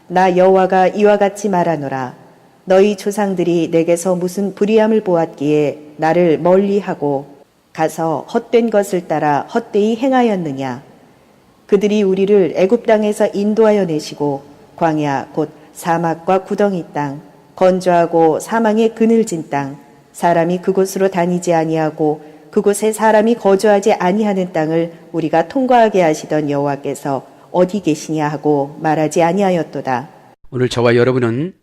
나 여호와가 이와 같이 말하노라. 너희 조상들이 내게서 무슨 불의함을 보았기에 나를 멀리하고 가서 헛된 것을 따라 헛되이 행하였느냐. 그들이 우리를 애굽 땅에서 인도하여 내시고 광야 곧 사막과 구덩이 땅, 건조하고 사망의 그늘진 땅, 사람이 그곳으로 다니지 아니하고 그곳에 사람이 거주하지 아니하는 땅을 우리가 통과하게 하시던 여호와께서 어디 계시냐 하고 말하지 아니하였도다. 오늘 저와 여러분은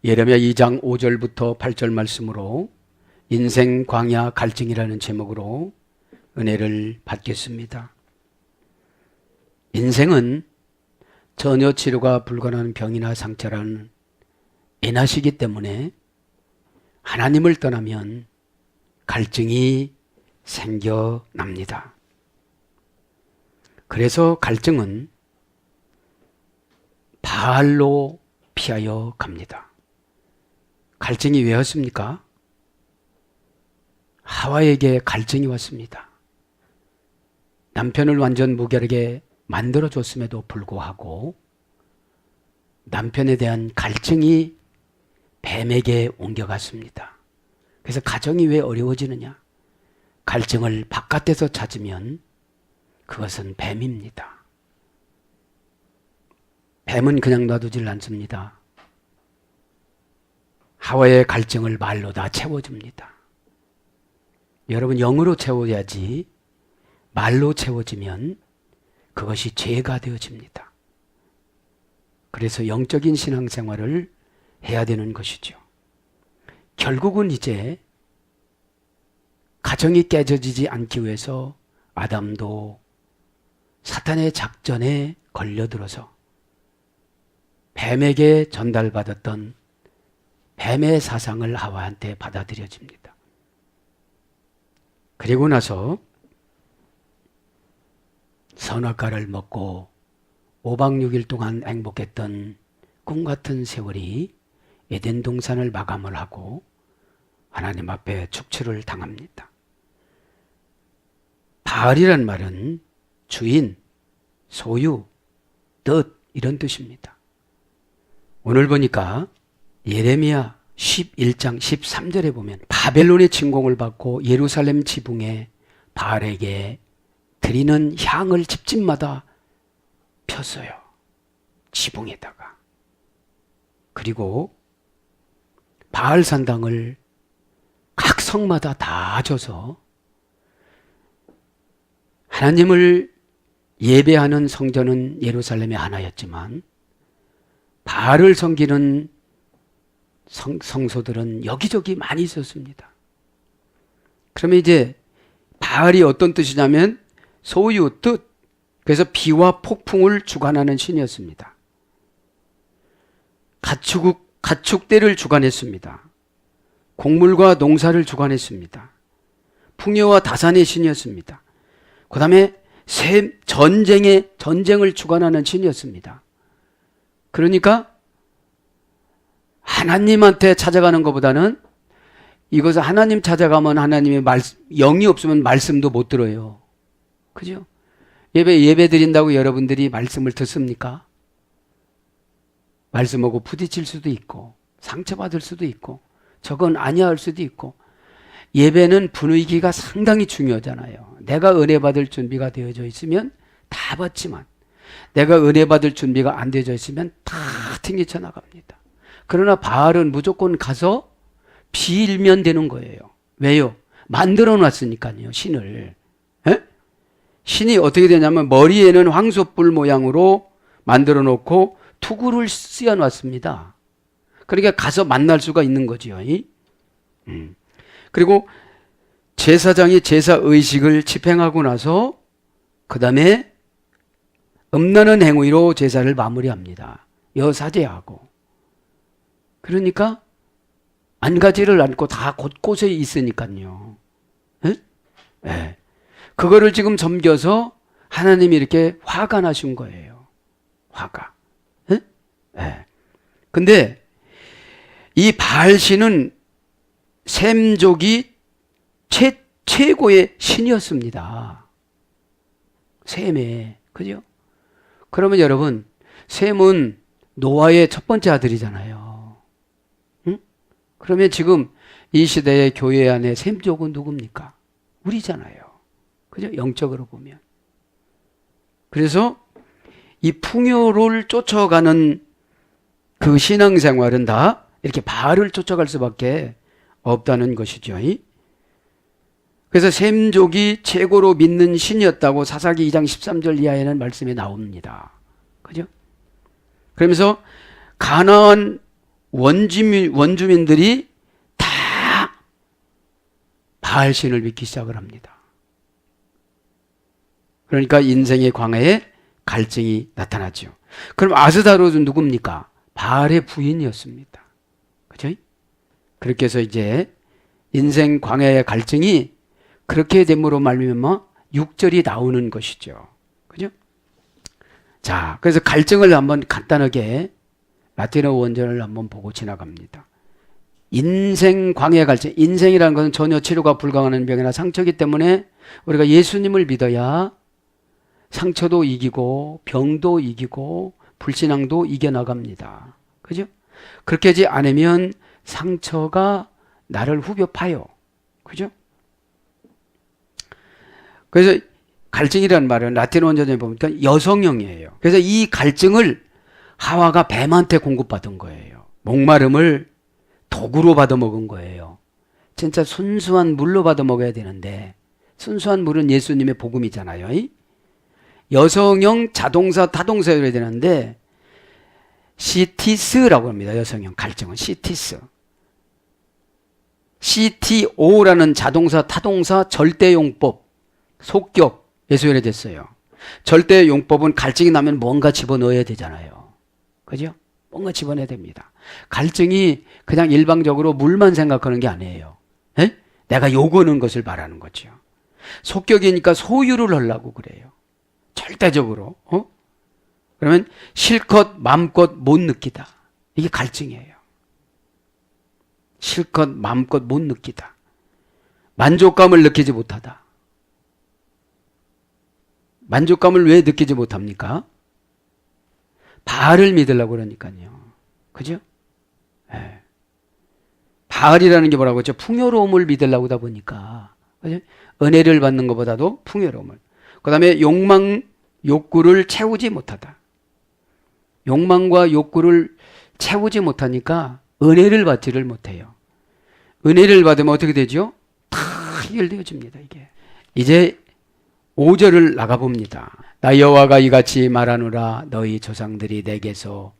예레미야 2장 5절부터 8절 말씀으로 인생 광야 갈증이라는 제목으로 은혜를 받겠습니다. 인생은 전혀 치료가 불가능한 병이나 상처라는 애나시기 때문에 하나님을 떠나면 갈증이 생겨납니다. 그래서 갈증은 바알로 피하여 갑니다. 갈증이 왜 왔습니까? 하와에게 갈증이 왔습니다. 남편을 완전 무결하게 만들어줬음에도 불구하고 남편에 대한 갈증이 뱀에게 옮겨갔습니다. 그래서 가정이 왜 어려워지느냐? 갈증을 바깥에서 찾으면 그것은 뱀입니다. 뱀은 그냥 놔두질 않습니다. 하와의 갈증을 말로 다 채워줍니다. 여러분, 영으로 채워야지 말로 채워지면 그것이 죄가 되어집니다. 그래서 영적인 신앙생활을 해야 되는 것이죠. 결국은 이제 가정이 깨져지지 않기 위해서 아담도 사탄의 작전에 걸려들어서 뱀에게 전달받았던 뱀의 사상을 하와한테 받아들여집니다. 그리고 나서 선악과를 먹고 5박 6일 동안 행복했던 꿈같은 세월이 에덴 동산을 마감을 하고 하나님 앞에 축출을 당합니다. 바알이란 말은 주인, 소유, 뜻 이런 뜻입니다. 오늘 보니까 예레미야 11장 13절에 보면 바벨론의 침공을 받고 예루살렘 지붕에 바알에게 드리는 향을 집집마다 폈어요. 지붕에다가. 그리고 바알 산당을 각 성마다 다 줘서 하나님을 예배하는 성전은 예루살렘에 하나였지만 바알을 섬기는 성소들은 여기저기 많이 있었습니다. 그러면 이제 바알이 어떤 뜻이냐면 소유, 뜻, 그래서 비와 폭풍을 주관하는 신이었습니다. 가축대를 주관했습니다. 곡물과 농사를 주관했습니다. 풍요와 다산의 신이었습니다. 그 다음에 전쟁을 주관하는 신이었습니다. 그러니까 하나님한테 찾아가는 것보다는 이것을 하나님 찾아가면 하나님의 영이 없으면 말씀도 못 들어요. 그죠? 예배 드린다고 여러분들이 말씀을 듣습니까? 말씀하고 부딪힐 수도 있고 상처받을 수도 있고 저건 아니야 할 수도 있고 예배는 분위기가 상당히 중요하잖아요. 내가 은혜 받을 준비가 되어져 있으면 다 받지만 내가 은혜 받을 준비가 안 되어져 있으면 다 튕기쳐 나갑니다. 그러나 바알은 무조건 가서 빌면 되는 거예요. 왜요? 만들어 놨으니까요. 신을. 에? 신이 어떻게 되냐면 머리에는 황소뿔 모양으로 만들어 놓고 투구를 씌워 놨습니다. 그러니까 가서 만날 수가 있는 거지요. 그리고 제사장이 제사의식을 집행하고 나서 그 다음에 음란한 행위로 제사를 마무리합니다. 여사제하고. 그러니까 안 가지를 않고 다 곳곳에 있으니까요. 네. 그거를 지금 섬겨서 하나님이 이렇게 화가 나신 거예요. 화가. 네. 근데 이 바알신은 셈족이 최고의 신이었습니다. 셈에. 그죠? 그러면 여러분, 셈은 노아의 첫 번째 아들이잖아요. 응? 그러면 지금 이 시대의 교회 안에 셈족은 누굽니까? 우리잖아요. 그죠? 영적으로 보면. 그래서 이 풍요를 쫓아가는 그 신앙생활은 다 이렇게 바알을 쫓아갈 수밖에 없다는 것이죠. 그래서 셈족이 최고로 믿는 신이었다고 사사기 2장 13절 이하에는 말씀이 나옵니다. 그죠? 그러면서 가나안 원주민들이 다 바알 신을 믿기 시작을 합니다. 그러니까 인생의 광야에 갈증이 나타나죠. 그럼 아스다롯은 누굽니까? 바알의 부인이었습니다. 그죠? 그렇게 해서 이제 인생 광야의 갈증이 그렇게 됨으로 말미암아 6절이 나오는 것이죠. 그죠? 자, 그래서 갈증을 한번 간단하게 라틴어 원전을 한번 보고 지나갑니다. 인생 광야의 갈증. 인생이라는 것은 전혀 치료가 불가능한 병이나 상처이기 때문에 우리가 예수님을 믿어야 상처도 이기고 병도 이기고 불신앙도 이겨나갑니다. 그죠? 그렇게 하지 않으면 상처가 나를 후벼 파요. 그죠? 그래서 갈증이라는 말은 라틴 원전에 보니까 여성형이에요. 그래서 이 갈증을 하와가 뱀한테 공급받은 거예요. 목마름을 독으로 받아먹은 거예요. 진짜 순수한 물로 받아먹어야 되는데 순수한 물은 예수님의 복음이잖아요. 여성형 자동사 타동사여야 되는데 시티스라고 합니다. 여성형 갈증은 시티스. CTO라는 자동사 타동사 절대용법 속격에서 유래됐어요. 절대용법은 갈증이 나면 뭔가 집어넣어야 되잖아요. 그죠? 뭔가 집어넣어야 됩니다. 갈증이 그냥 일방적으로 물만 생각하는 게 아니에요. 에? 내가 요구하는 것을 말하는 거죠. 속격이니까 소유를 하려고 그래요. 절대적으로. 그러면 실컷 마음껏 못 느끼다. 이게 갈증이에요. 실컷 마음껏 못 느끼다. 만족감을 느끼지 못하다. 만족감을 왜 느끼지 못합니까? 바알을 믿으려고 그러니까요. 그죠? 네. 바알이라는 게 뭐라고 했죠? 풍요로움을 믿으려고 하다 보니까. 그죠? 은혜를 받는 것보다도 풍요로움을. 그 다음에 욕망, 욕구를 채우지 못하다. 욕망과 욕구를 채우지 못하니까 은혜를 받지를 못해요. 은혜를 받으면 어떻게 되죠? 다 해결되어집니다. 이게. 이제 5절을 나가봅니다. 나 여호와가 이같이 말하노라. 너희 조상들이 내게서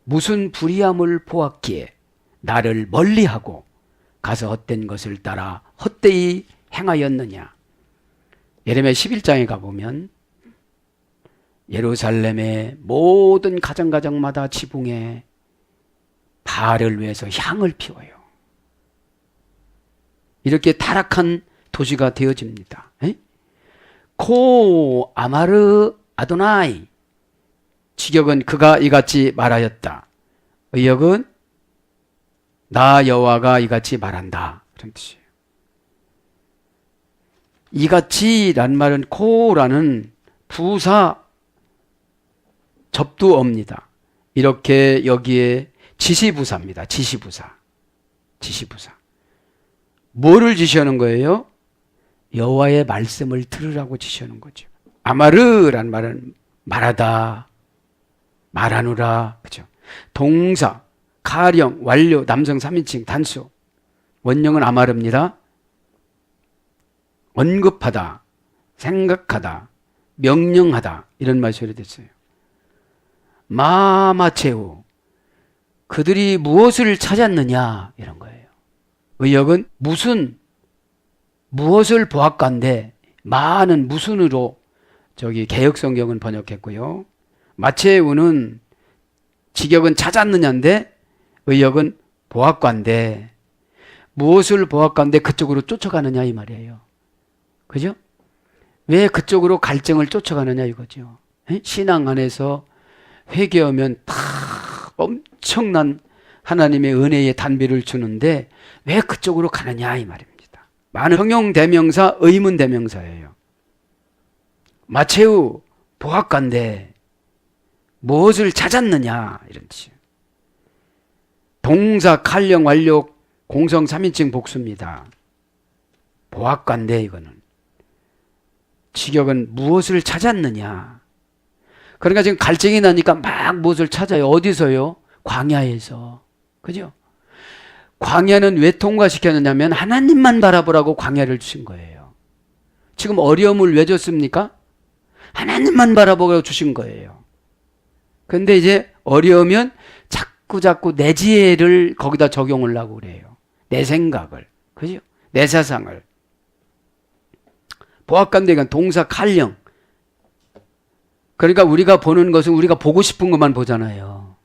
무슨 불의함을 보았기에 나를 멀리하고 가서 헛된 것을 따라 헛되이 행하였느냐. 예레미야 11장에 가보면 예루살렘의 모든 가정가정마다 지붕에 바알을 위해서 향을 피워요. 이렇게 타락한 도시가 되어집니다. 코 아마르 아도나이. 직역은 그가 이같이 말하였다. 의역은 나 여호와가 이같이 말한다. 그런 뜻이에요. 이같이란 말은 코라는 부사 접두어입니다. 이렇게 여기에 지시부사입니다. 지시부사. 뭐를 지시하는 거예요? 여호와의 말씀을 들으라고 지시하는 거죠. 아마르란 말은 말하다, 말하노라. 그죠? 동사, 가령, 완료, 남성 3인칭, 단수. 원형은 아마르입니다. 언급하다, 생각하다, 명령하다. 이런 말이 소리됐어요. 마마체우. 그들이 무엇을 찾았느냐 이런 거예요. 의역은 무엇을 보았간데 마는 무슨으로 저기 개역성경은 번역했고요. 마체우는 직역은 찾았느냐인데 의역은 보았간데 무엇을 보았간데 그쪽으로 쫓아가느냐 이 말이에요. 그죠? 왜 그쪽으로 갈증을 쫓아가느냐 이거죠. 신앙 안에서 회개하면 다 엄청난 하나님의 은혜의 단비를 주는데 왜 그쪽으로 가느냐 이 말입니다. 많은 형용 대명사, 의문 대명사예요. 마체우 보았간데 무엇을 찾았느냐 이런 뜻이에요. 동사 칼령 완료 공성 3인칭 복수입니다. 보았관대 이거는. 직역은 무엇을 찾았느냐. 그러니까 지금 갈증이 나니까 막 무엇을 찾아요. 어디서요? 광야에서. 그죠? 광야는 왜 통과시켰느냐면 하나님만 바라보라고 광야를 주신 거예요. 지금 어려움을 왜 줬습니까? 하나님만 바라보고 주신 거예요. 근데 이제 어려우면 자꾸 내 지혜를 거기다 적용을 하고 그래요. 내 생각을. 그죠? 내 사상을. 보았간대가 동사 칼령. 그러니까 우리가 보는 것은 우리가 보고 싶은 것만 보잖아요.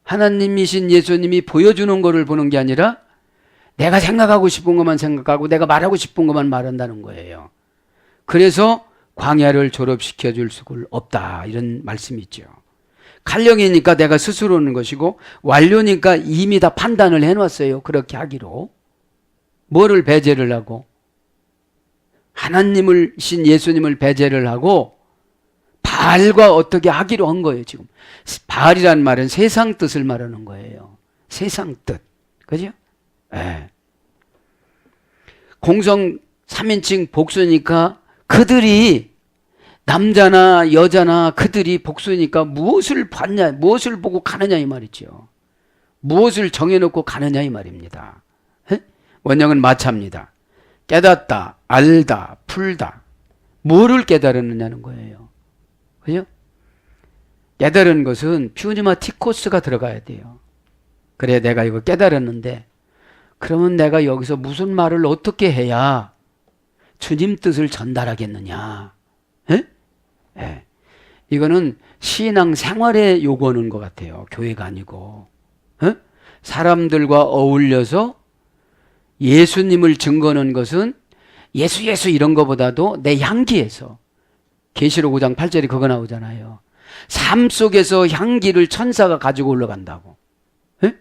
하나님이신 예수님이 보여주는 것을 보는 게 아니라 내가 생각하고 싶은 것만 생각하고 내가 말하고 싶은 것만 말한다는 거예요. 그래서 광야를 졸업시켜 줄 수가 없다 이런 말씀이 있죠. 칼령이니까 내가 스스로 하는 것이고 완료니까 이미 다 판단을 해놨어요. 그렇게 하기로. 뭐를 배제를 하고? 하나님을 신 예수님을 배제를 하고 바알과 어떻게 하기로 한 거예요. 지금 바알이라는 말은 세상 뜻을 말하는 거예요. 세상 뜻. 그죠? 네. 공성 3인칭 복수니까 그들이 남자나 여자나 그들이 복수니까 무엇을 봤냐, 무엇을 보고 가느냐 이 말이죠. 무엇을 정해놓고 가느냐 이 말입니다. 에? 원형은 마차입니다. 깨닫다, 알다, 풀다. 뭐를 깨달았느냐는 거예요. 그죠? 깨달은 것은 퓨니마티코스가 들어가야 돼요. 그래 내가 이거 깨달았는데 그러면 내가 여기서 무슨 말을 어떻게 해야 주님 뜻을 전달하겠느냐. 에? 예. 이거는 신앙 생활에 요구하는 것 같아요. 교회가 아니고. 에? 사람들과 어울려서 예수님을 증거하는 것은 예수 이런 것보다도 내 향기에서 계시록 5장 8절에 그거 나오잖아요. 삶 속에서 향기를 천사가 가지고 올라간다고. 에?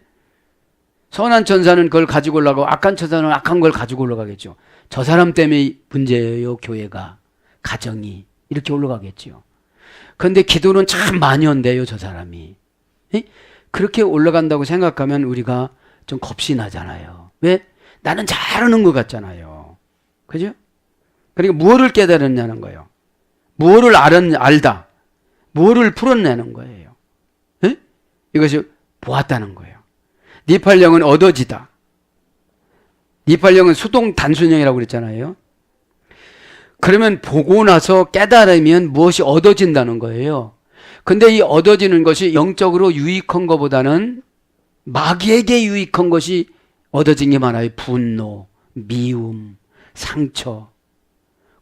선한 천사는 그걸 가지고 올라가고 악한 천사는 악한 걸 가지고 올라가겠죠. 저 사람 때문에 문제예요. 교회가. 가정이. 이렇게 올라가겠죠. 그런데 기도는 참 많이 한대요. 저 사람이. 에? 그렇게 올라간다고 생각하면 우리가 좀 겁이 나잖아요. 왜? 나는 잘하는 것 같잖아요. 그죠? 그러니까 무엇을 깨달았냐는 거예요. 무엇을 알다. 무엇을 풀어내는 거예요. 에? 이것이 보았다는 거예요. 니팔령은 얻어지다. 니팔령은 수동 단순형이라고 그랬잖아요. 그러면 보고 나서 깨달으면 무엇이 얻어진다는 거예요. 근데 이 얻어지는 것이 영적으로 유익한 것보다는 마귀에게 유익한 것이 얻어진 게 많아요. 분노, 미움, 상처.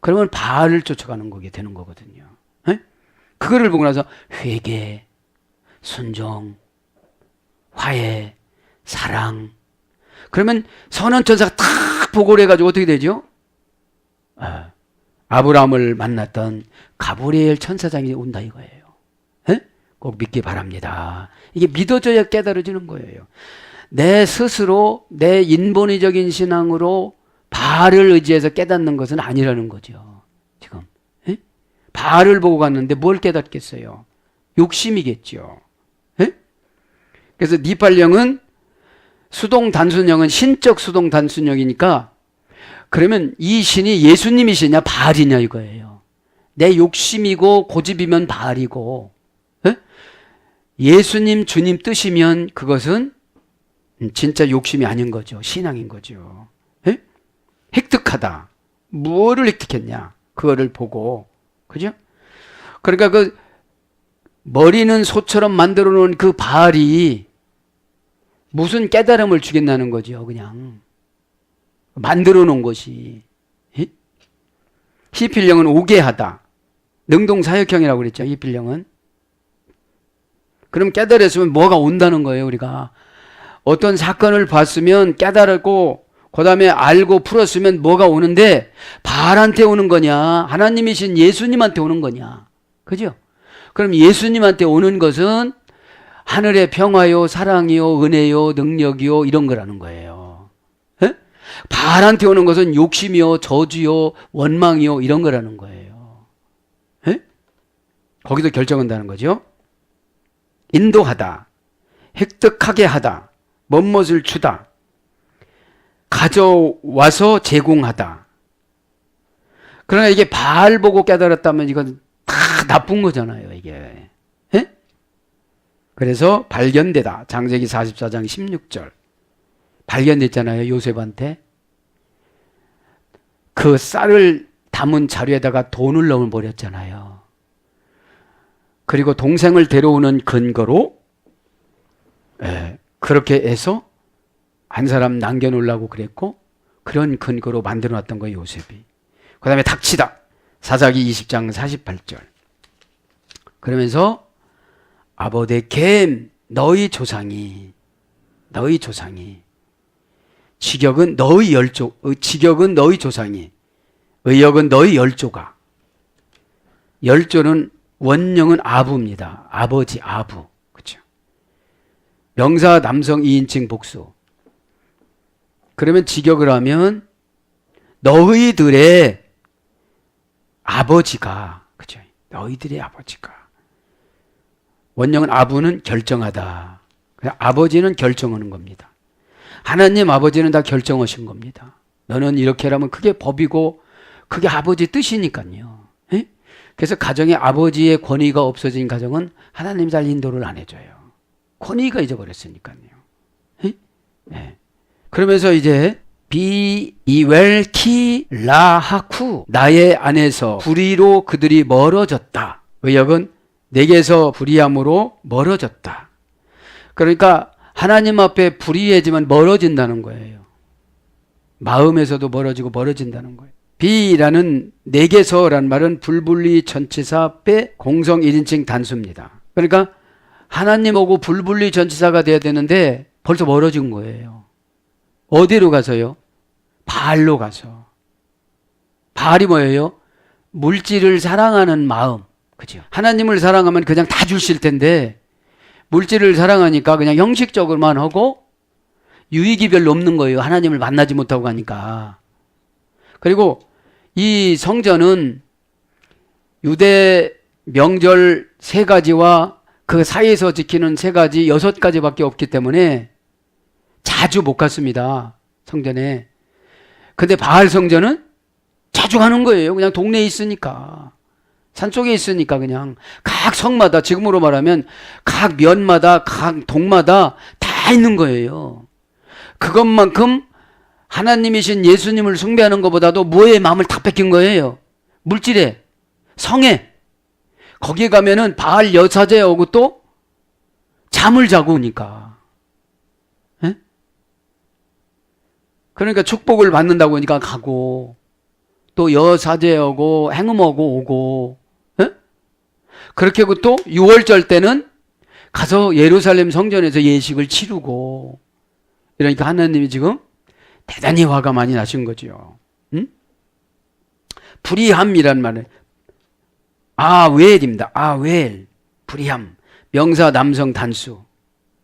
그러면 바알을 쫓아가는 거게 되는 거거든요. 에? 그거를 보고 나서 회개, 순종, 화해, 사랑. 그러면 선한 천사가 탁 보고를 해가지고 어떻게 되죠? 아브라함을 만났던 가브리엘 천사장이 온다 이거예요. 에? 꼭 믿기 바랍니다. 이게 믿어져야 깨달아지는 거예요. 내 스스로 내 인본의적인 신앙으로 바알을 의지해서 깨닫는 것은 아니라는 거죠. 지금 에? 바알을 보고 갔는데 뭘 깨닫겠어요? 욕심이겠죠. 에? 그래서 니팔령은 수동 단순형은 신적 수동 단순형이니까 그러면 이 신이 예수님이시냐 바알이냐 이거예요. 내 욕심이고 고집이면 바알이고 에? 예수님 주님 뜻이면 그것은 진짜 욕심이 아닌 거죠. 신앙인 거죠. 에? 획득하다. 뭐를 획득했냐? 그거를 보고. 그죠? 그러니까 그 머리는 소처럼 만들어 놓은 그 바알이 무슨 깨달음을 주겠다는 거죠. 그냥. 만들어 놓은 것이. 에? 히필령은 오게 하다. 능동사역형이라고 그랬죠. 히필령은. 그럼 깨달았으면 뭐가 온다는 거예요. 우리가. 어떤 사건을 봤으면 깨달았고 그 다음에 알고 풀었으면 뭐가 오는데 바알한테 오는 거냐 하나님이신 예수님한테 오는 거냐. 그죠? 그럼 예수님한테 오는 것은 하늘의 평화요 사랑이요 은혜요 능력이요 이런 거라는 거예요. 에? 바알한테 오는 것은 욕심이요 저주요 원망이요 이런 거라는 거예요. 에? 거기서 결정한다는 거죠. 인도하다, 획득하게 하다, 멋뭇을 주다, 가져와서 제공하다. 그러나 이게 바알 보고 깨달았다면 이건 다 나쁜 거잖아요, 이게. 예? 그래서 발견되다. 창세기 44장 16절. 발견됐잖아요, 요셉한테. 그 쌀을 담은 자루에다가 돈을 넣어버렸잖아요. 그리고 동생을 데려오는 근거로 그렇게 해서 한 사람 남겨놓으려고 그랬고, 그런 근거로 만들어놨던 거예요, 요셉이. 그 다음에 닥치다. 사사기 20장 48절. 그러면서 아버데켐 너희 조상이 직역은 너희 직역은 너희 조상이, 의역은 너희 열조가. 열조는 원형은 아부입니다. 아버지, 아부. 그렇죠? 명사 남성 2인칭 복수. 그러면 직역을 하면 너희들의 아버지가, 그렇죠? 너희들의 아버지가. 원형은 아부는 결정하다. 아버지는 결정하는 겁니다. 하나님 아버지는 다 결정하신 겁니다. 너는 이렇게 하라면 그게 법이고 그게 아버지 뜻이니까요. 에? 그래서 가정에 아버지의 권위가 없어진 가정은 하나님 잘 인도를 안 해줘요. 권위가 잊어버렸으니까요. 에? 네. 그러면서 이제 비이웰키 라하쿠 나의 안에서 불의로 그들이 멀어졌다. 의역은 내게서 불의함으로 멀어졌다. 그러니까 하나님 앞에 불의하지만 멀어진다는 거예요. 마음에서도 멀어진다는 거예요. 비라는 내게서라는 말은 불분리 전치사 빼 공성 1인칭 단수입니다. 그러니까 하나님 오고 불분리 전치사가 돼야 되는데 벌써 멀어진 거예요. 어디로 가서요? 바알로 가서. 바알이 뭐예요? 물질을 사랑하는 마음. 그죠? 하나님을 사랑하면 그냥 다 주실 텐데 물질을 사랑하니까 그냥 형식적으로만 하고 유익이 별로 없는 거예요. 하나님을 만나지 못하고 가니까. 그리고 이 성전은 유대 명절 3가지와 그 사이에서 지키는 3가지, 6가지밖에 없기 때문에 자주 못 갔습니다. 성전에. 근데 바알 성전은 자주 가는 거예요. 그냥 동네에 있으니까. 산속에 있으니까 그냥 각 성마다, 지금으로 말하면 각 면마다, 각 동마다 다 있는 거예요. 그것만큼 하나님이신 예수님을 숭배하는 것보다도 뭐에 마음을 다 뺏긴 거예요? 물질에, 성에. 거기에 가면은 바알 여사제 오고 또 잠을 자고 오니까. 에? 그러니까 축복을 받는다고 하니까 가고, 또 여사제 오고 행음 오고, 에? 그렇게 하고 또 6월절 때는 가서 예루살렘 성전에서 예식을 치르고. 이러니까 하나님이 지금 대단히 화가 많이 나신 거죠. 응? 불의함이란 말은 아웰입니다. 아웰, 불의함. 명사 남성 단수.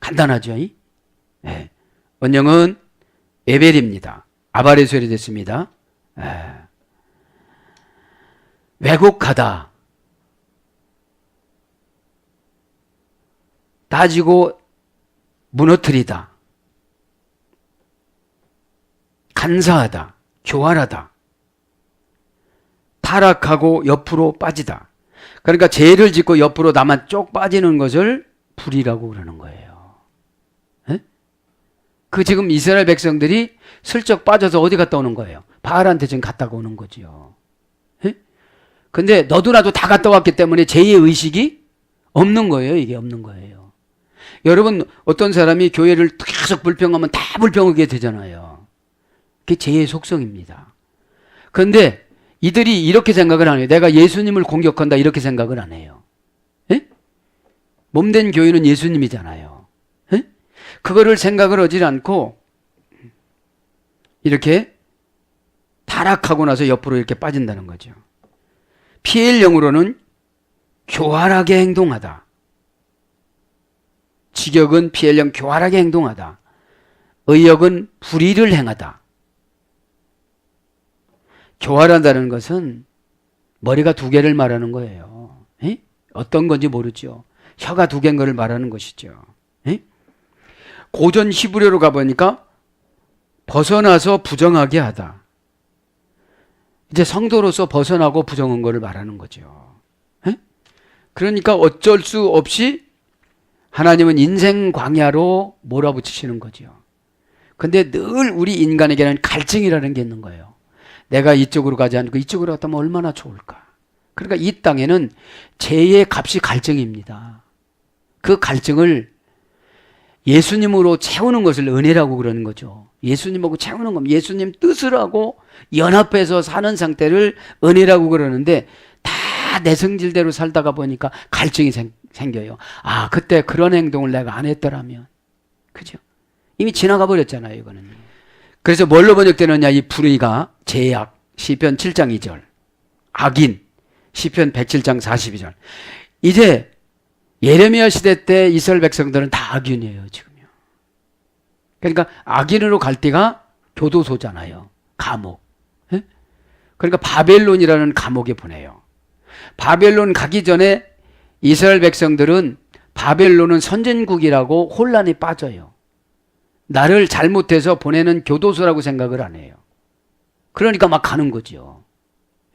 간단하죠? 네. 원형은 에벨입니다. 아발의 소리 됐습니다. 왜곡하다. 따지고 무너뜨리다. 간사하다. 교활하다. 타락하고 옆으로 빠지다. 그러니까 죄를 짓고 옆으로 나만 쪽 빠지는 것을 불의라고 그러는 거예요. 에? 그 지금 이스라엘 백성들이 슬쩍 빠져서 어디 갔다 오는 거예요? 바알한테 지금 갔다가 오는 거지요. 에? 근데 너도 나도 다 갔다 왔기 때문에 죄의 의식이 없는 거예요. 이게 없는 거예요. 여러분, 어떤 사람이 교회를 계속 불평하면 다 불평하게 되잖아요. 그게 죄의 속성입니다. 그런데 이들이 이렇게 생각을 안 해요. 내가 예수님을 공격한다 이렇게 생각을 안 해요. 에? 몸된 교회는 예수님이잖아요. 에? 그거를 생각을 하지 않고 이렇게 타락하고 나서 옆으로 이렇게 빠진다는 거죠. PL형으로는 교활하게 행동하다. 직역은 PL형 교활하게 행동하다. 의역은 불의를 행하다. 교활하다는 것은 머리가 2개를 말하는 거예요. 에? 어떤 건지 모르죠. 혀가 두 개인 것을 말하는 것이죠. 예? 고전 히브리어로 가보니까 벗어나서 부정하게 하다. 이제 성도로서 벗어나고 부정한 것을 말하는 거죠. 예? 그러니까 어쩔 수 없이 하나님은 인생 광야로 몰아붙이시는 거죠. 근데 늘 우리 인간에게는 갈증이라는 게 있는 거예요. 내가 이쪽으로 가지 않고 이쪽으로 갔다면 얼마나 좋을까. 그러니까 이 땅에는 죄의 값이 갈증입니다. 그 갈증을 예수님으로 채우는 것을 은혜라고 그러는 거죠. 예수님하고 채우는 겁니다. 예수님 뜻을 하고 연합해서 사는 상태를 은혜라고 그러는데 다 내 성질대로 살다가 보니까 갈증이 생겨요. 아, 그때 그런 행동을 내가 안 했더라면. 그죠? 이미 지나가 버렸잖아요, 이거는. 그래서 뭘로 번역되느냐, 이 불의가 죄악, 시편 7장 2절. 악인, 시편 107장 42절. 이제 예레미야 시대 때 이스라엘 백성들은 다 악인이에요, 지금요. 그러니까 악인으로 갈 때가 교도소잖아요. 감옥. 예? 그러니까 바벨론이라는 감옥에 보내요. 바벨론 가기 전에 이스라엘 백성들은 바벨론은 선진국이라고 혼란에 빠져요. 나를 잘못해서 보내는 교도소라고 생각을 안 해요. 그러니까 막 가는 거죠.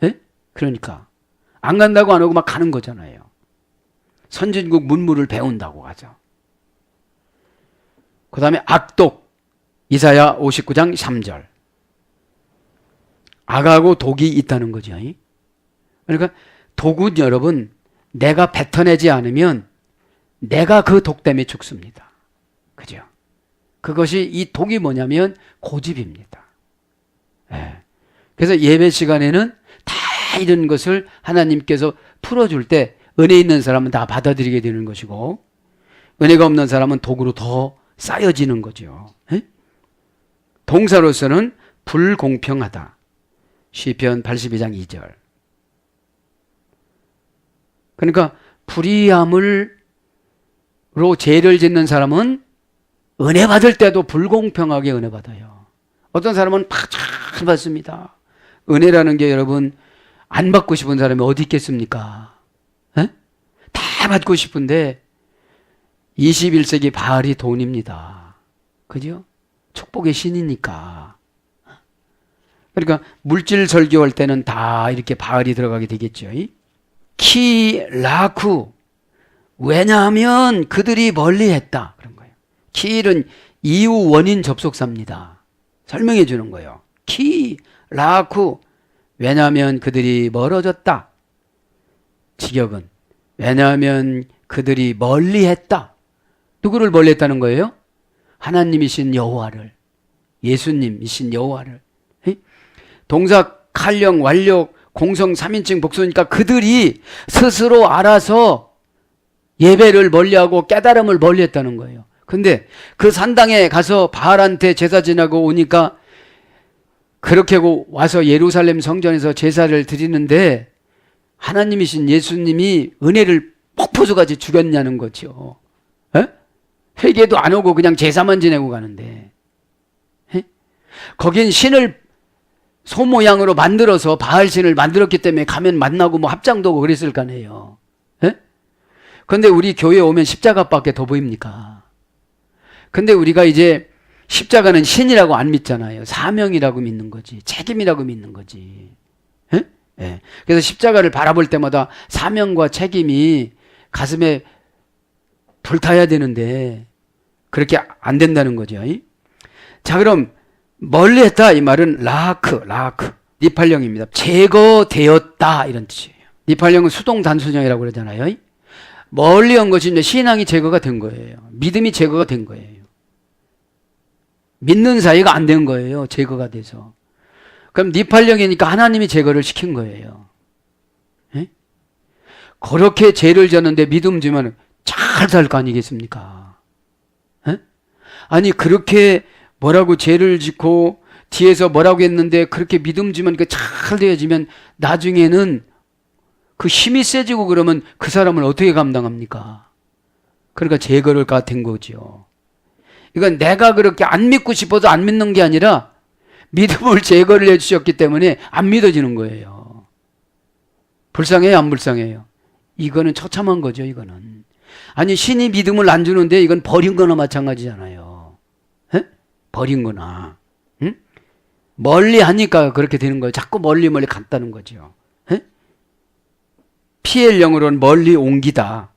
예? 그러니까 안 간다고 안 하고 막 가는 거잖아요. 선진국 문물을 배운다고 가죠. 그 다음에 악독, 이사야 59장 3절. 악하고 독이 있다는 거죠. 그러니까 독은 여러분, 내가 뱉어내지 않으면 내가 그 독 때문에 죽습니다. 그죠? 그것이 이 독이 뭐냐면 고집입니다. 예. 그래서 예배 시간에는 다 이런 것을 하나님께서 풀어줄 때 은혜 있는 사람은 다 받아들이게 되는 것이고 은혜가 없는 사람은 독으로 더 쌓여지는 거죠. 예? 동사로서는 불공평하다. 시편 82장 2절. 그러니까 불의함으로 죄를 짓는 사람은 은혜 받을 때도 불공평하게 은혜 받아요. 어떤 사람은 잘 받습니다. 은혜라는 게 여러분 안 받고 싶은 사람이 어디 있겠습니까? 에? 다 받고 싶은데 21세기 바알이 돈입니다. 그죠? 축복의 신이니까. 그러니까 물질 설교할 때는 다 이렇게 바알이 들어가게 되겠죠. 키 라쿠, 왜냐하면 그들이 멀리했다 그런 거예요. 키는 이유 원인 접속사입니다. 설명해 주는 거예요. 키 라쿠, 왜냐하면 그들이 멀어졌다. 직역은 왜냐하면 그들이 멀리했다. 누구를 멀리했다는 거예요? 하나님이신 여호와를, 예수님이신 여호와를. 동사 칼령 완력 공성 3인칭 복수니까 그들이 스스로 알아서 예배를 멀리하고 깨달음을 멀리했다는 거예요. 근데 그 산당에 가서 바알한테 제사 지나고 오니까 그렇게 하고 와서 예루살렘 성전에서 제사를 드리는데 하나님이신 예수님이 은혜를 폭포수같이 주겠냐는 거죠. 에? 회개도 안 오고 그냥 제사만 지내고 가는데. 에? 거긴 신을 소 모양으로 만들어서 바알신을 만들었기 때문에 가면 만나고 뭐 합장도 하고 그랬을 거 아니에요. 그런데 우리 교회에 오면 십자가밖에 더 보입니까? 근데 우리가 이제 십자가는 신이라고 안 믿잖아요. 사명이라고 믿는 거지. 책임이라고 믿는 거지. 예. 그래서 십자가를 바라볼 때마다 사명과 책임이 가슴에 불타야 되는데 그렇게 안 된다는 거죠. 자, 그럼 멀리했다 이 말은 라크 니팔령입니다. 제거되었다 이런 뜻이에요. 니팔령은 수동 단순형이라고 그러잖아요. 멀리 온 것이 이제 신앙이 제거가 된 거예요. 믿음이 제거가 된 거예요. 믿는 사이가 안 된 거예요. 제거가 돼서. 그럼 니팔령이니까 하나님이 제거를 시킨 거예요. 에? 그렇게 죄를 졌는데 믿음 주면 잘 살 거 아니겠습니까? 에? 아니 그렇게 뭐라고 죄를 짓고 뒤에서 뭐라고 했는데 그렇게 믿음 주면 잘 되어지면 나중에는 그 힘이 세지고 그러면 그 사람을 어떻게 감당합니까? 그러니까 제거를 된 거죠. 이건 내가 그렇게 안 믿고 싶어서 안 믿는 게 아니라 믿음을 제거를 해주셨기 때문에 안 믿어지는 거예요. 불쌍해요, 안 불쌍해요? 이거는 처참한 거죠, 이거는. 아니 신이 믿음을 안 주는데 이건 버린 거나 마찬가지잖아요. 에? 버린 거나. 응? 멀리 하니까 그렇게 되는 거예요. 자꾸 멀리 갔다는 거죠. 에? 피엘 영어로는 멀리 옮기다.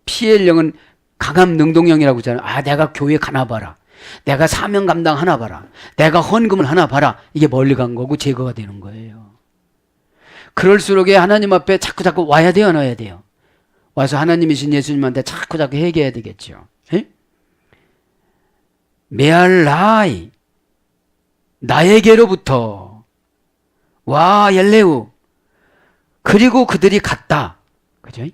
피엘 영은 강함 능동형이라고 하잖아요. 아, 내가 교회 가나 봐라. 내가 사명 감당 하나 봐라. 내가 헌금을 하나 봐라. 이게 멀리 간 거고 제거가 되는 거예요. 그럴수록 하나님 앞에 자꾸 와야 돼요, 안 와야 돼요? 와서 하나님이신 예수님한테 자꾸 회개해야 되겠죠. 에? 메알라이 나에게로부터 와 옐레우 그리고 그들이 갔다. 그죠?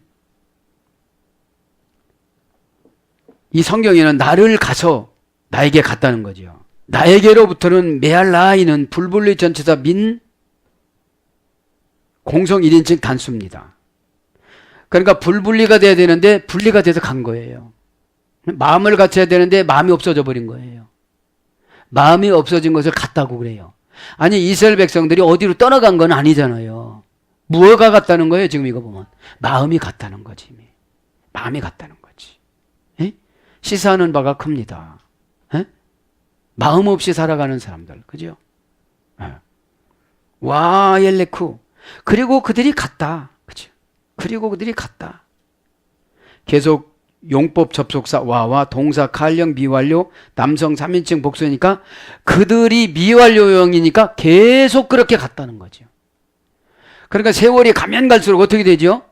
이 성경에는 나를 가서 나에게 갔다는 거죠. 나에게로부터는 메알라이는 불분리 전치사 민 공성 1인칭 단수입니다. 그러니까 불분리가 돼야 되는데 분리가 돼서 간 거예요. 마음을 갖춰야 되는데 마음이 없어져 버린 거예요. 마음이 없어진 것을 갔다고 그래요. 아니 이스라엘 백성들이 어디로 떠나간 건 아니잖아요. 무엇가 갔다는 거예요? 지금 이거 보면 마음이 갔다는 거지. 마음이 갔다는 거지. 에? 시사하는 바가 큽니다. 에? 마음 없이 살아가는 사람들, 그죠? 에. 와 옐레쿠 그리고 그들이 갔다. 그죠? 그리고 그들이 갔다. 계속 용법 접속사 와와 동사 칼령 미완료 남성 3인칭 복수니까 그들이 미완료형이니까 계속 그렇게 갔다는 거죠. 그러니까 세월이 가면 갈수록 어떻게 되죠?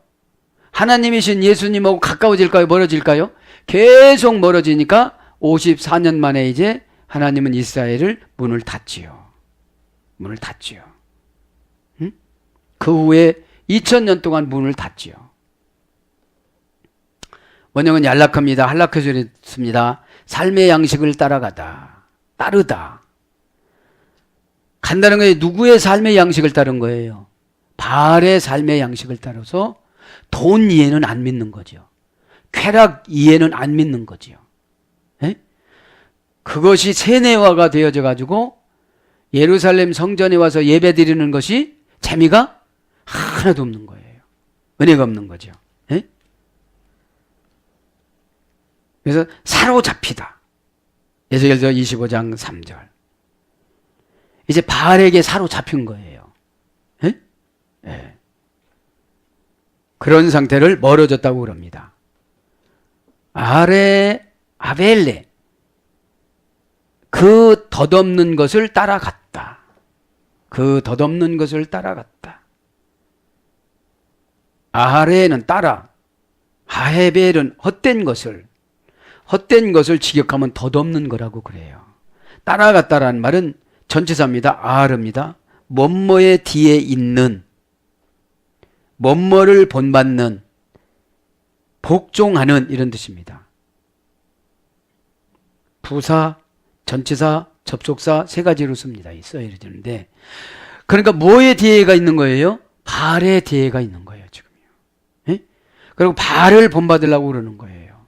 하나님이신 예수님하고 가까워질까요? 멀어질까요? 계속 멀어지니까 54년 만에 이제 하나님은 이스라엘을 문을 닫지요. 문을 닫지요. 응? 그 후에 2000년 동안 문을 닫지요. 원형은 얄락합니다. 한락해주셨습니다. 삶의 양식을 따라가다. 따르다. 간다는 게 누구의 삶의 양식을 따른 거예요? 바알의 삶의 양식을 따라서 돈 이해는 안 믿는 거죠. 쾌락 이해는 안 믿는 거죠. 에? 그것이 세뇌화가 되어져 가지고 예루살렘 성전에 와서 예배 드리는 것이 재미가 하나도 없는 거예요. 은혜가 없는 거죠. 에? 그래서 사로잡히다. 에스겔서 25장 3절. 이제 바알에게 사로잡힌 거예요. 에? 예. 그런 상태를 멀어졌다고 그럽니다. 아벨레 그 덧없는 것을 따라갔다. 그 덧없는 것을 따라갔다. 아하레는 따라, 하헤벨은 헛된 것을 직역하면 덧없는 거라고 그래요. 따라갔다라는 말은 전치사입니다. 아하르입니다. 뭐뭐의 뒤에 있는, 뭐뭐를 본받는, 복종하는 이런 뜻입니다. 부사, 전치사, 접속사 세 가지로 씁니다. 써야 되는데 그러니까 뭐의 뒤에가 있는 거예요? 바알의 뒤에가 있는 거예요. 지금요. 예? 그리고 바알을 본받으려고 그러는 거예요.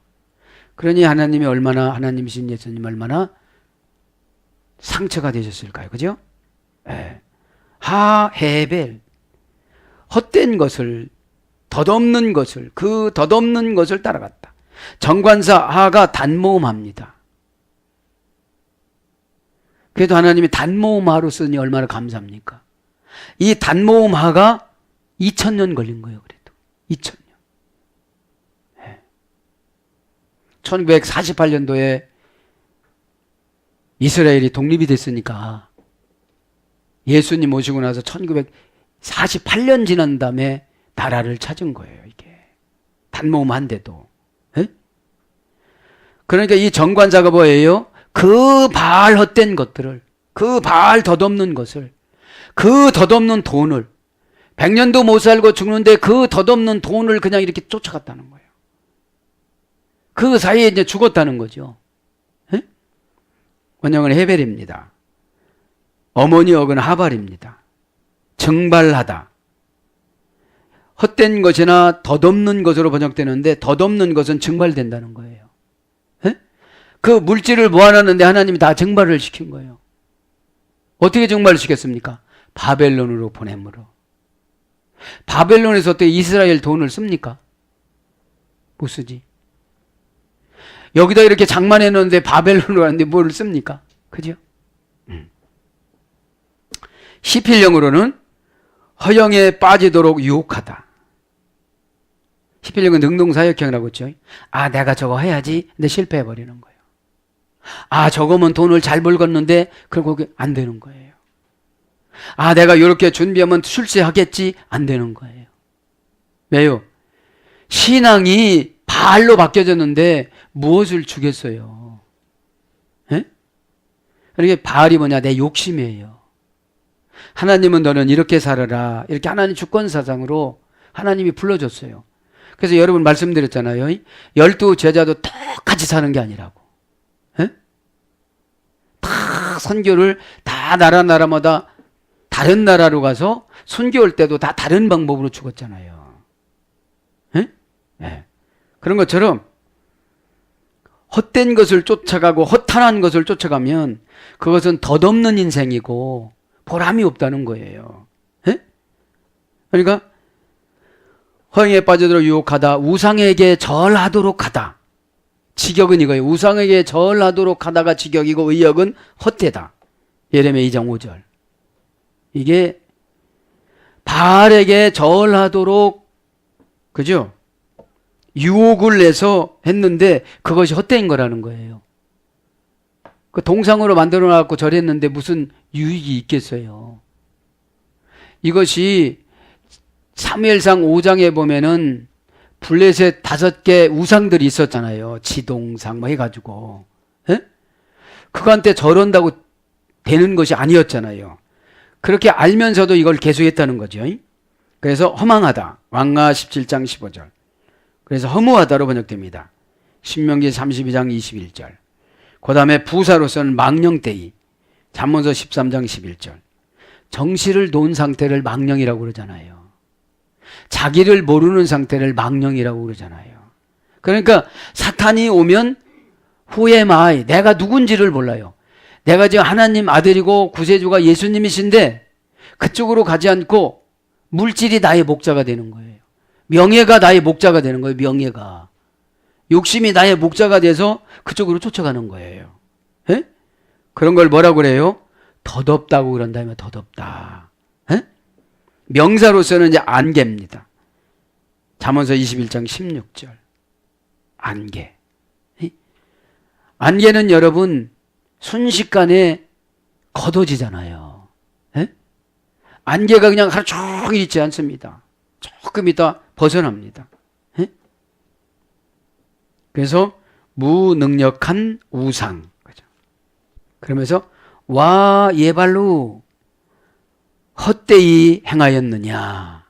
그러니 하나님이 얼마나 하나님이신 예수님 얼마나 상처가 되셨을까요? 그죠? 예. 하헤벨 헛된 것을 덧없는 것을 그 덧없는 것을 따라갔다. 정관사 하가 단모음합니다. 그래도 하나님이 단모음하로 쓰니 얼마나 감사합니까? 이 단모음하가 2000년 걸린 거예요. 그래도 2000년. 네. 1948년도에 이스라엘이 독립이 됐으니까 예수님 오시고 나서 1948년 지난 다음에 나라를 찾은 거예요. 이게 단모음한데도. 네? 그러니까 이 정관사가 뭐예요? 그 바알 헛된 것들을, 그 바알 덧없는 것을, 그 덧없는 돈을 100년도 못 살고 죽는데 그 덧없는 돈을 그냥 이렇게 쫓아갔다는 거예요. 그 사이에 이제 죽었다는 거죠. 에? 원형은 헤벨입니다. 어머니 어근 하발입니다. 증발하다. 헛된 것이나 덧없는 것으로 번역되는데 덧없는 것은 증발된다는 거예요. 그 물질을 모아놨는데 하나님이 다 증발을 시킨 거예요. 어떻게 증발을 시켰습니까? 바벨론으로 보냄으로. 바벨론에서 어떻게 이스라엘 돈을 씁니까? 못 쓰지. 여기다 이렇게 장만해 놓는데 바벨론으로 가는데 뭘 씁니까? 그죠? 시필령으로는 허영에 빠지도록 유혹하다. 시필령은 능동사역형이라고 했죠. 아, 내가 저거 해야지. 근데 실패해버리는 거예요. 아, 저거면 돈을 잘 벌겠는데 그리고 그게 안 되는 거예요. 아, 내가 이렇게 준비하면 출세하겠지. 안 되는 거예요. 왜요? 신앙이 바알로 바뀌어졌는데 무엇을 주겠어요? 예? 그러니까 바알이 뭐냐? 내 욕심이에요. 하나님은 너는 이렇게 살아라. 이렇게 하나님 주권사상으로 하나님이 불러줬어요. 그래서 여러분 말씀드렸잖아요. 12 제자도 똑같이 사는 게 아니라고. 예? 다 선교를 다 나라마다 다른 나라로 가서 선교할 때도 다 다른 방법으로 죽었잖아요. 예? 예. 그런 것처럼 헛된 것을 쫓아가고 허탄한 것을 쫓아가면 그것은 덧없는 인생이고 보람이 없다는 거예요. 예? 그러니까 허영에 빠지도록 유혹하다, 우상에게 절하도록 하다. 직역은 이거예요. 우상에게 절하도록 하다가 직역이고 의역은 헛되다. 예레미야 2장 5절. 이게 바알에게 절하도록, 그죠? 유혹을 해서 했는데 그것이 헛된 거라는 거예요. 그 동상으로 만들어 놔갖고 절했는데 무슨 유익이 있겠어요? 이것이 사무엘상 5장에 보면은 블레셋 5개 우상들이 있었잖아요. 지동상 뭐 해가지고. 예? 그거한테 절한다고 되는 것이 아니었잖아요. 그렇게 알면서도 이걸 계속했다는 거죠. 그래서 허망하다. 왕가 17장 15절. 그래서 허무하다로 번역됩니다. 신명기 32장 21절. 그 다음에 부사로서는 망령되이. 잠언서 13장 11절. 정신을 놓은 상태를 망령이라고 그러잖아요. 자기를 모르는 상태를 망령이라고 그러잖아요. 그러니까 사탄이 오면 후에마이, 내가 누군지를 몰라요. 내가 지금 하나님 아들이고 구세주가 예수님이신데 그쪽으로 가지 않고 물질이 나의 목자가 되는 거예요. 명예가 나의 목자가 되는 거예요. 명예가. 욕심이 나의 목자가 돼서 그쪽으로 쫓아가는 거예요. 에? 그런 걸 뭐라고 그래요? 덧없다고 그런다면 덧없다. 에? 명사로서는 이제 안개입니다. 잠언서 21장 16절. 안개. 에? 안개는 여러분 순식간에 걷어지잖아요. 에? 안개가 그냥 하루 종일 있지 않습니다. 조금 있다 벗어납니다. 에? 그래서 무능력한 우상. 그죠? 그러면서 와 예발로 헛되이 행하였느냐.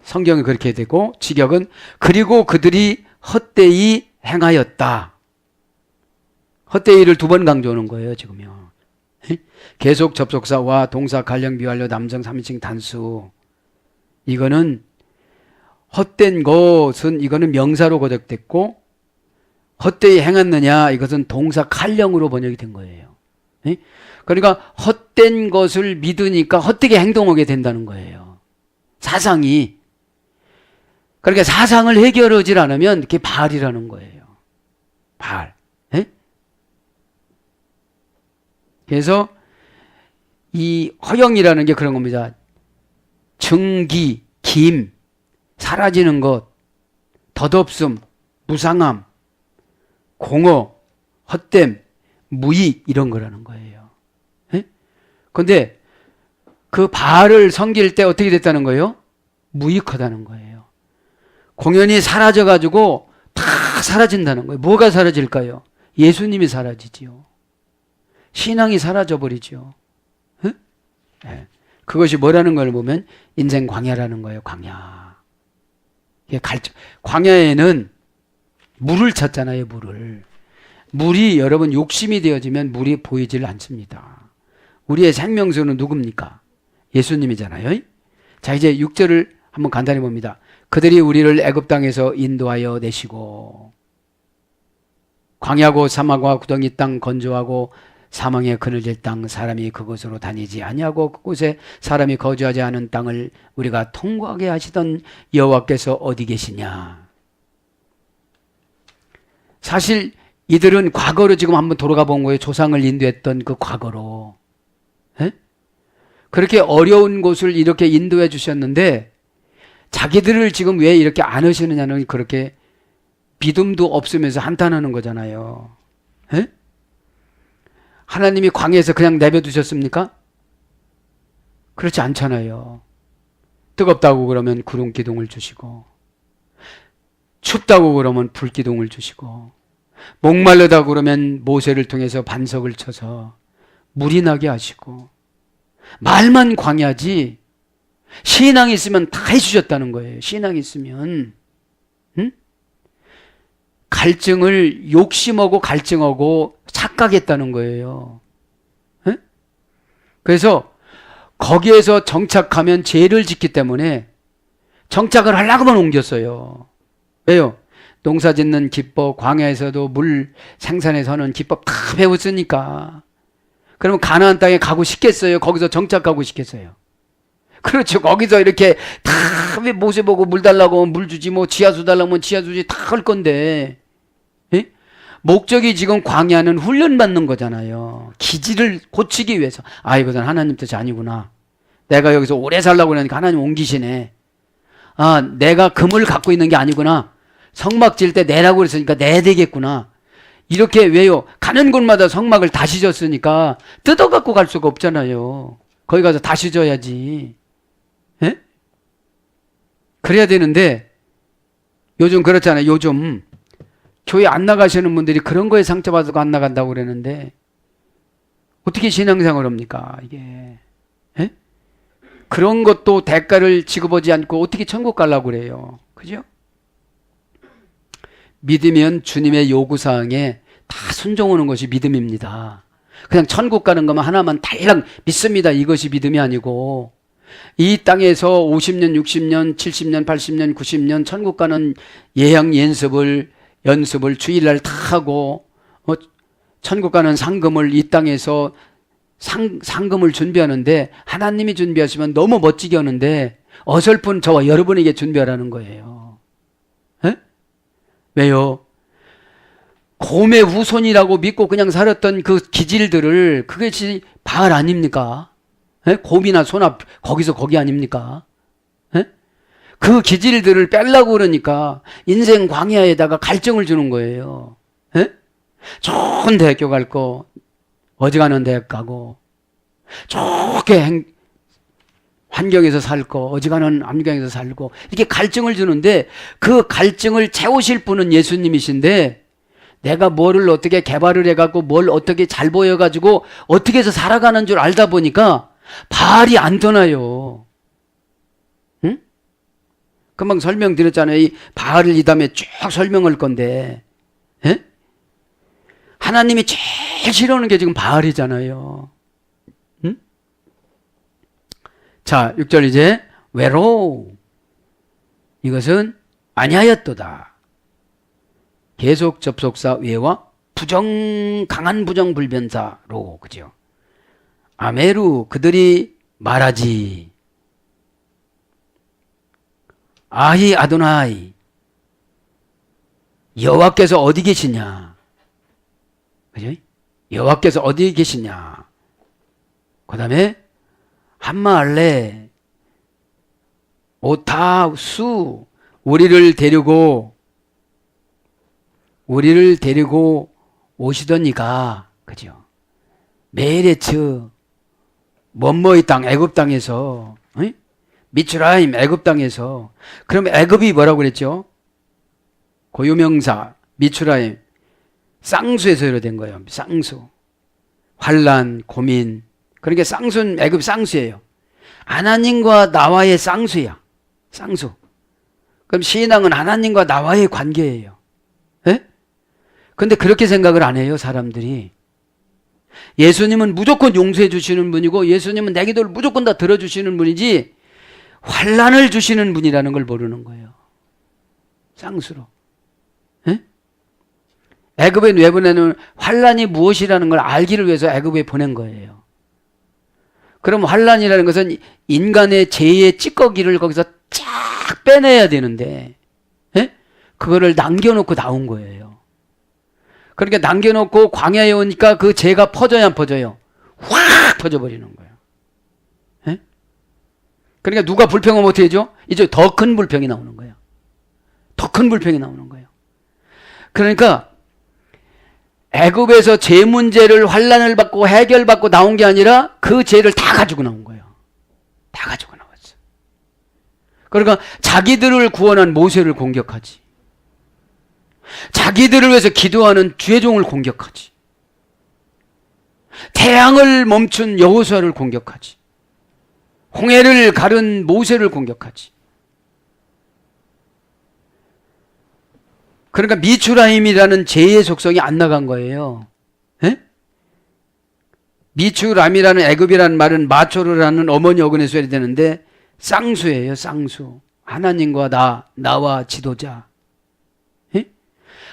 성경은 그렇게 되고 직역은 그리고 그들이 헛되이 행하였다. 헛되이를 2번 강조하는 거예요 지금요. 계속 접속사와 동사 관령 비완료 남정 3인칭 단수. 이거는 헛된 것은 이거는 명사로 고적됐고 헛되이 행했느냐 이것은 동사 칼령으로 번역이 된 거예요. 그러니까 헛된 것을 믿으니까 헛되게 행동하게 된다는 거예요. 사상이. 그러니까 사상을 해결하지 않으면 그게 바알이라는 거예요. 바알. 그래서 이 허영이라는 게 그런 겁니다. 증기, 김, 사라지는 것, 덧없음, 무상함, 공허, 헛됨, 무익 이런 거라는 거예요. 그런데 그 바알을 섬길 때 어떻게 됐다는 거예요? 무익하다는 거예요. 공연이 사라져가지고 다 사라진다는 거예요. 뭐가 사라질까요? 예수님이 사라지지요. 신앙이 사라져버리죠. 네. 그것이 뭐라는 걸 보면 인생 광야라는 거예요. 광야. 광야에는 물을 찾잖아요. 물이 여러분 욕심이 되어지면 물이 보이질 않습니다. 우리의 생명수는 누굽니까? 예수님이잖아요. 자 이제 6절을 한번 간단히 봅니다. 그들이 우리를 애굽 땅에서 인도하여 내시고 광야고 사막과 구덩이 땅 건조하고 사망의 그늘질 땅 사람이 그곳으로 다니지 아니하고 그곳에 사람이 거주하지 않은 땅을 우리가 통과하게 하시던 여호와께서 어디 계시냐. 사실 이들은 과거로 지금 한번 돌아가 본 거예요. 조상을 인도했던 그 과거로. 예? 그렇게 어려운 곳을 이렇게 인도해 주셨는데 자기들을 지금 왜 이렇게 안 하시느냐는 그렇게 믿음도 없으면서 한탄하는 거잖아요. 예? 하나님이 광야에서 그냥 내버두셨습니까? 그렇지 않잖아요. 뜨겁다고 그러면 구름 기둥을 주시고, 춥다고 그러면 불 기둥을 주시고, 목마르다고 그러면 모세를 통해서 반석을 쳐서 물이 나게 하시고, 말만 광야지 신앙이 있으면 다 해주셨다는 거예요. 신앙이 있으면. 응? 갈증을 욕심하고 갈증하고 착각했다는 거예요. 응? 그래서 거기에서 정착하면 죄를 짓기 때문에 정착을 하려고만 옮겼어요. 왜요? 농사 짓는 기법, 광야에서도 물 생산해서는 기법 다 배웠으니까. 그러면 가나안 땅에 가고 싶겠어요? 거기서 정착하고 싶겠어요? 그렇죠. 거기서 이렇게 다 모세 보고 물 달라고 하면 물 주지, 뭐 지하수 달라고 하면 지하수 주지, 다 할 건데. 예? 목적이 지금 광야는 훈련받는 거잖아요. 기질을 고치기 위해서. 아, 이것은 하나님 뜻이 아니구나. 내가 여기서 오래 살라고 그러니까 하나님 옮기시네. 아, 내가 금을 갖고 있는 게 아니구나. 성막 질 때 내라고 그랬으니까 내 되겠구나. 이렇게 왜요? 가는 곳마다 성막을 다시 졌으니까 뜯어갖고 갈 수가 없잖아요. 거기 가서 다시 져야지. 예? 그래야 되는데 요즘 그렇잖아요. 요즘 교회 안 나가시는 분들이 그런 거에 상처받고 안 나간다고 그러는데 어떻게 신앙생활을 합니까? 이게. 예? 그런 것도 대가를 지급하지 않고 어떻게 천국 가려고 그래요. 그죠? 믿으면 주님의 요구사항에 다 순종하는 것이 믿음입니다. 그냥 천국 가는 것만 하나만 달랑 믿습니다. 이것이 믿음이 아니고 이 땅에서 50년, 60년, 70년, 80년, 90년 천국 가는 예양 연습을 주일날 다 하고 천국 가는 상금을 이 땅에서 상금을 준비하는데 하나님이 준비하시면 너무 멋지게 하는데 어설픈 저와 여러분에게 준비하라는 거예요. 에? 왜요? 곰의 후손이라고 믿고 그냥 살았던 그 기질들을 그것이 바알 아닙니까? 에? 곰이나 소나 거기서 거기 아닙니까? 에? 그 기질들을 빼려고 그러니까 인생 광야에다가 갈증을 주는 거예요. 에? 좋은 대학교 갈 거 어지간한 대학 가고 좋게 환경에서 살 거 어지간한 환경에서 살고 이렇게 갈증을 주는데 그 갈증을 채우실 분은 예수님이신데 내가 뭐를 어떻게 개발을 해갖고 뭘 어떻게 잘 보여가지고 어떻게 해서 살아가는 줄 알다 보니까 바알이 안 떠나요. 응? 금방 설명드렸잖아요. 이 바알을 이 다음에 쭉 설명할 건데 에? 하나님이 제일 싫어하는 게 지금 바알이잖아요. 응? 자, 6절 이제 외로 이것은 아니하였도다. 계속 접속사 외와 강한 부정 불변사로 그죠? 아메루 그들이 말하지 아히 아도나이 여호와께서 어디 계시냐? 그죠? 여호와께서 어디 계시냐? 그 다음에 한마알레 오타수 우리를 데리고 오시더니가 그죠? 메레츠 먼머이 땅 애굽 땅에서 미츠라임 애굽 땅에서 그럼 애굽이 뭐라고 그랬죠? 고유명사 미츠라임 쌍수에서 이루어진 거예요. 쌍수 환란 고민 그러니까 쌍수는 애굽 쌍수예요. 하나님과 나와의 쌍수야. 쌍수. 그럼 신앙은 하나님과 나와의 관계예요. 예? 근데 그렇게 생각을 안 해요, 사람들이. 예수님은 무조건 용서해 주시는 분이고 예수님은 내 기도를 무조건 다 들어주시는 분이지 환란을 주시는 분이라는 걸 모르는 거예요. 쌍수로. 예? 애굽에 내보내는 환란이 무엇이라는 걸 알기를 위해서 애굽에 보낸 거예요. 그럼 환란이라는 것은 인간의 죄의 찌꺼기를 거기서 쫙 빼내야 되는데 예? 그거를 남겨놓고 나온 거예요. 그렇게 남겨놓고 광야에 오니까 그 죄가 퍼져야 안 퍼져요? 확 퍼져버리는 거예요. 예? 그러니까 누가 불평하면 어떻게 해죠? 이제 더 큰 불평이 나오는 거예요. 더 큰 불평이 나오는 거예요. 그러니까 애굽에서 죄 문제를 환난을 받고 해결받고 나온 게 아니라 그 죄를 다 가지고 나온 거예요. 다 가지고 나왔어요. 그러니까 자기들을 구원한 모세를 공격하지. 자기들을 위해서 기도하는 주의종을 공격하지. 태양을 멈춘 여호수아를 공격하지. 홍해를 가른 모세를 공격하지. 그러니까 미추라임이라는 죄의 속성이 안 나간 거예요. 에? 미추라임이라는 애굽이라는 말은 마초르라는 어머니 어근에서 해야 되는데 쌍수예요. 쌍수. 하나님과 나와 지도자. 에?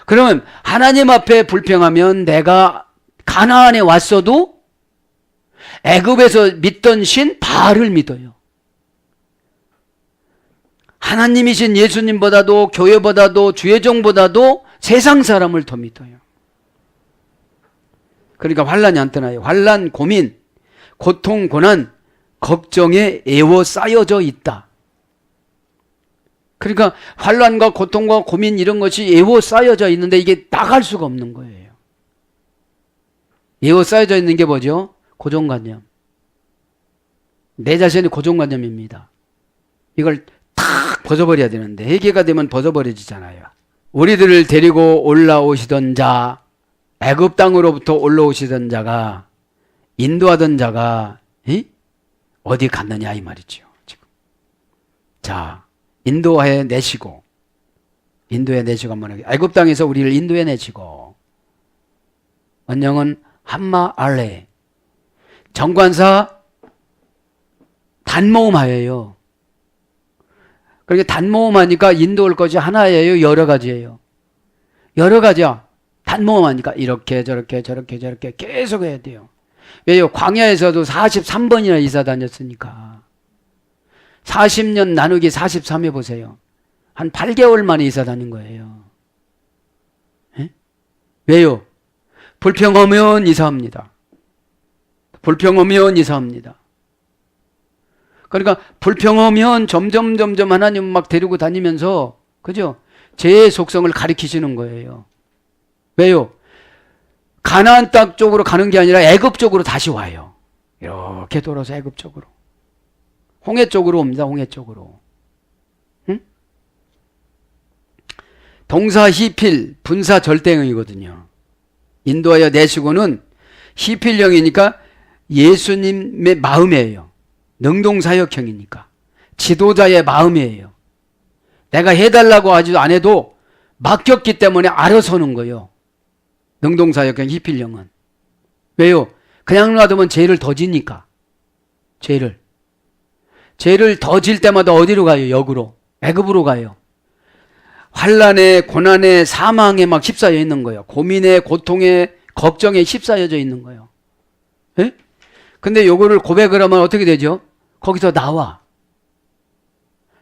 그러면 하나님 앞에 불평하면 내가 가나안에 왔어도 애굽에서 믿던 신 바알을 믿어요. 하나님이신 예수님보다도 교회보다도 주의종보다도 세상 사람을 더 믿어요. 그러니까 환난이 안 떠나요. 환난, 고민, 고통, 고난, 걱정에 에워싸여져 있다. 그러니까 환난과 고통과 고민 이런 것이 에워싸여져 있는데 이게 나갈 수가 없는 거예요. 에워싸여져 있는 게 뭐죠? 고정관념. 내 자신이 고정관념입니다. 이걸 탁 벗어버려야 되는데 회개가 되면 벗어버려지잖아요. 우리들을 데리고 올라오시던 자, 애굽 땅으로부터 올라오시던 자가, 인도하던 자가 어디 갔느냐 이 말이죠. 지금. 자, 인도해 내시고 한번 하게. 애굽 땅에서 우리를 인도해 내시고 원령은 함마 알레 정관사 단모음하여요. 그러니까 단모음하니까 인도할 것이 하나예요? 여러 가지예요? 여러 가지야. 단모음하니까 이렇게 저렇게 저렇게 저렇게 계속 해야 돼요. 왜요? 광야에서도 43번이나 이사 다녔으니까. 40년 나누기 43 해보세요. 한 8개월 만에 이사 다닌 거예요. 에? 왜요? 불평하면 이사합니다. 불평하면 이사합니다. 그러니까 불평하면 점점 하나님 막 데리고 다니면서 그죠? 죄의 속성을 가리키시는 거예요. 왜요? 가나안 땅 쪽으로 가는 게 아니라 애굽 쪽으로 다시 와요. 이렇게 돌아서 애굽 쪽으로. 홍해 쪽으로 옵니다. 홍해 쪽으로. 응? 동사 히필 분사 절대형이거든요. 인도하여 내시고는 히필형이니까 예수님의 마음이에요. 능동사역형이니까. 지도자의 마음이에요. 내가 해달라고 하지도 안 해도 맡겼기 때문에 알아서 하는 거예요. 능동사역형 히필형은. 왜요? 그냥 놔두면 죄를 더 지니까. 죄를 더 질 때마다 어디로 가요? 역으로. 애굽으로 가요. 환난에 고난에 사망에 막 휩싸여 있는 거예요. 고민에 고통에 걱정에 휩싸여져 있는 거예요. 예? 근데 요거를 고백을 하면 어떻게 되죠? 거기서 나와.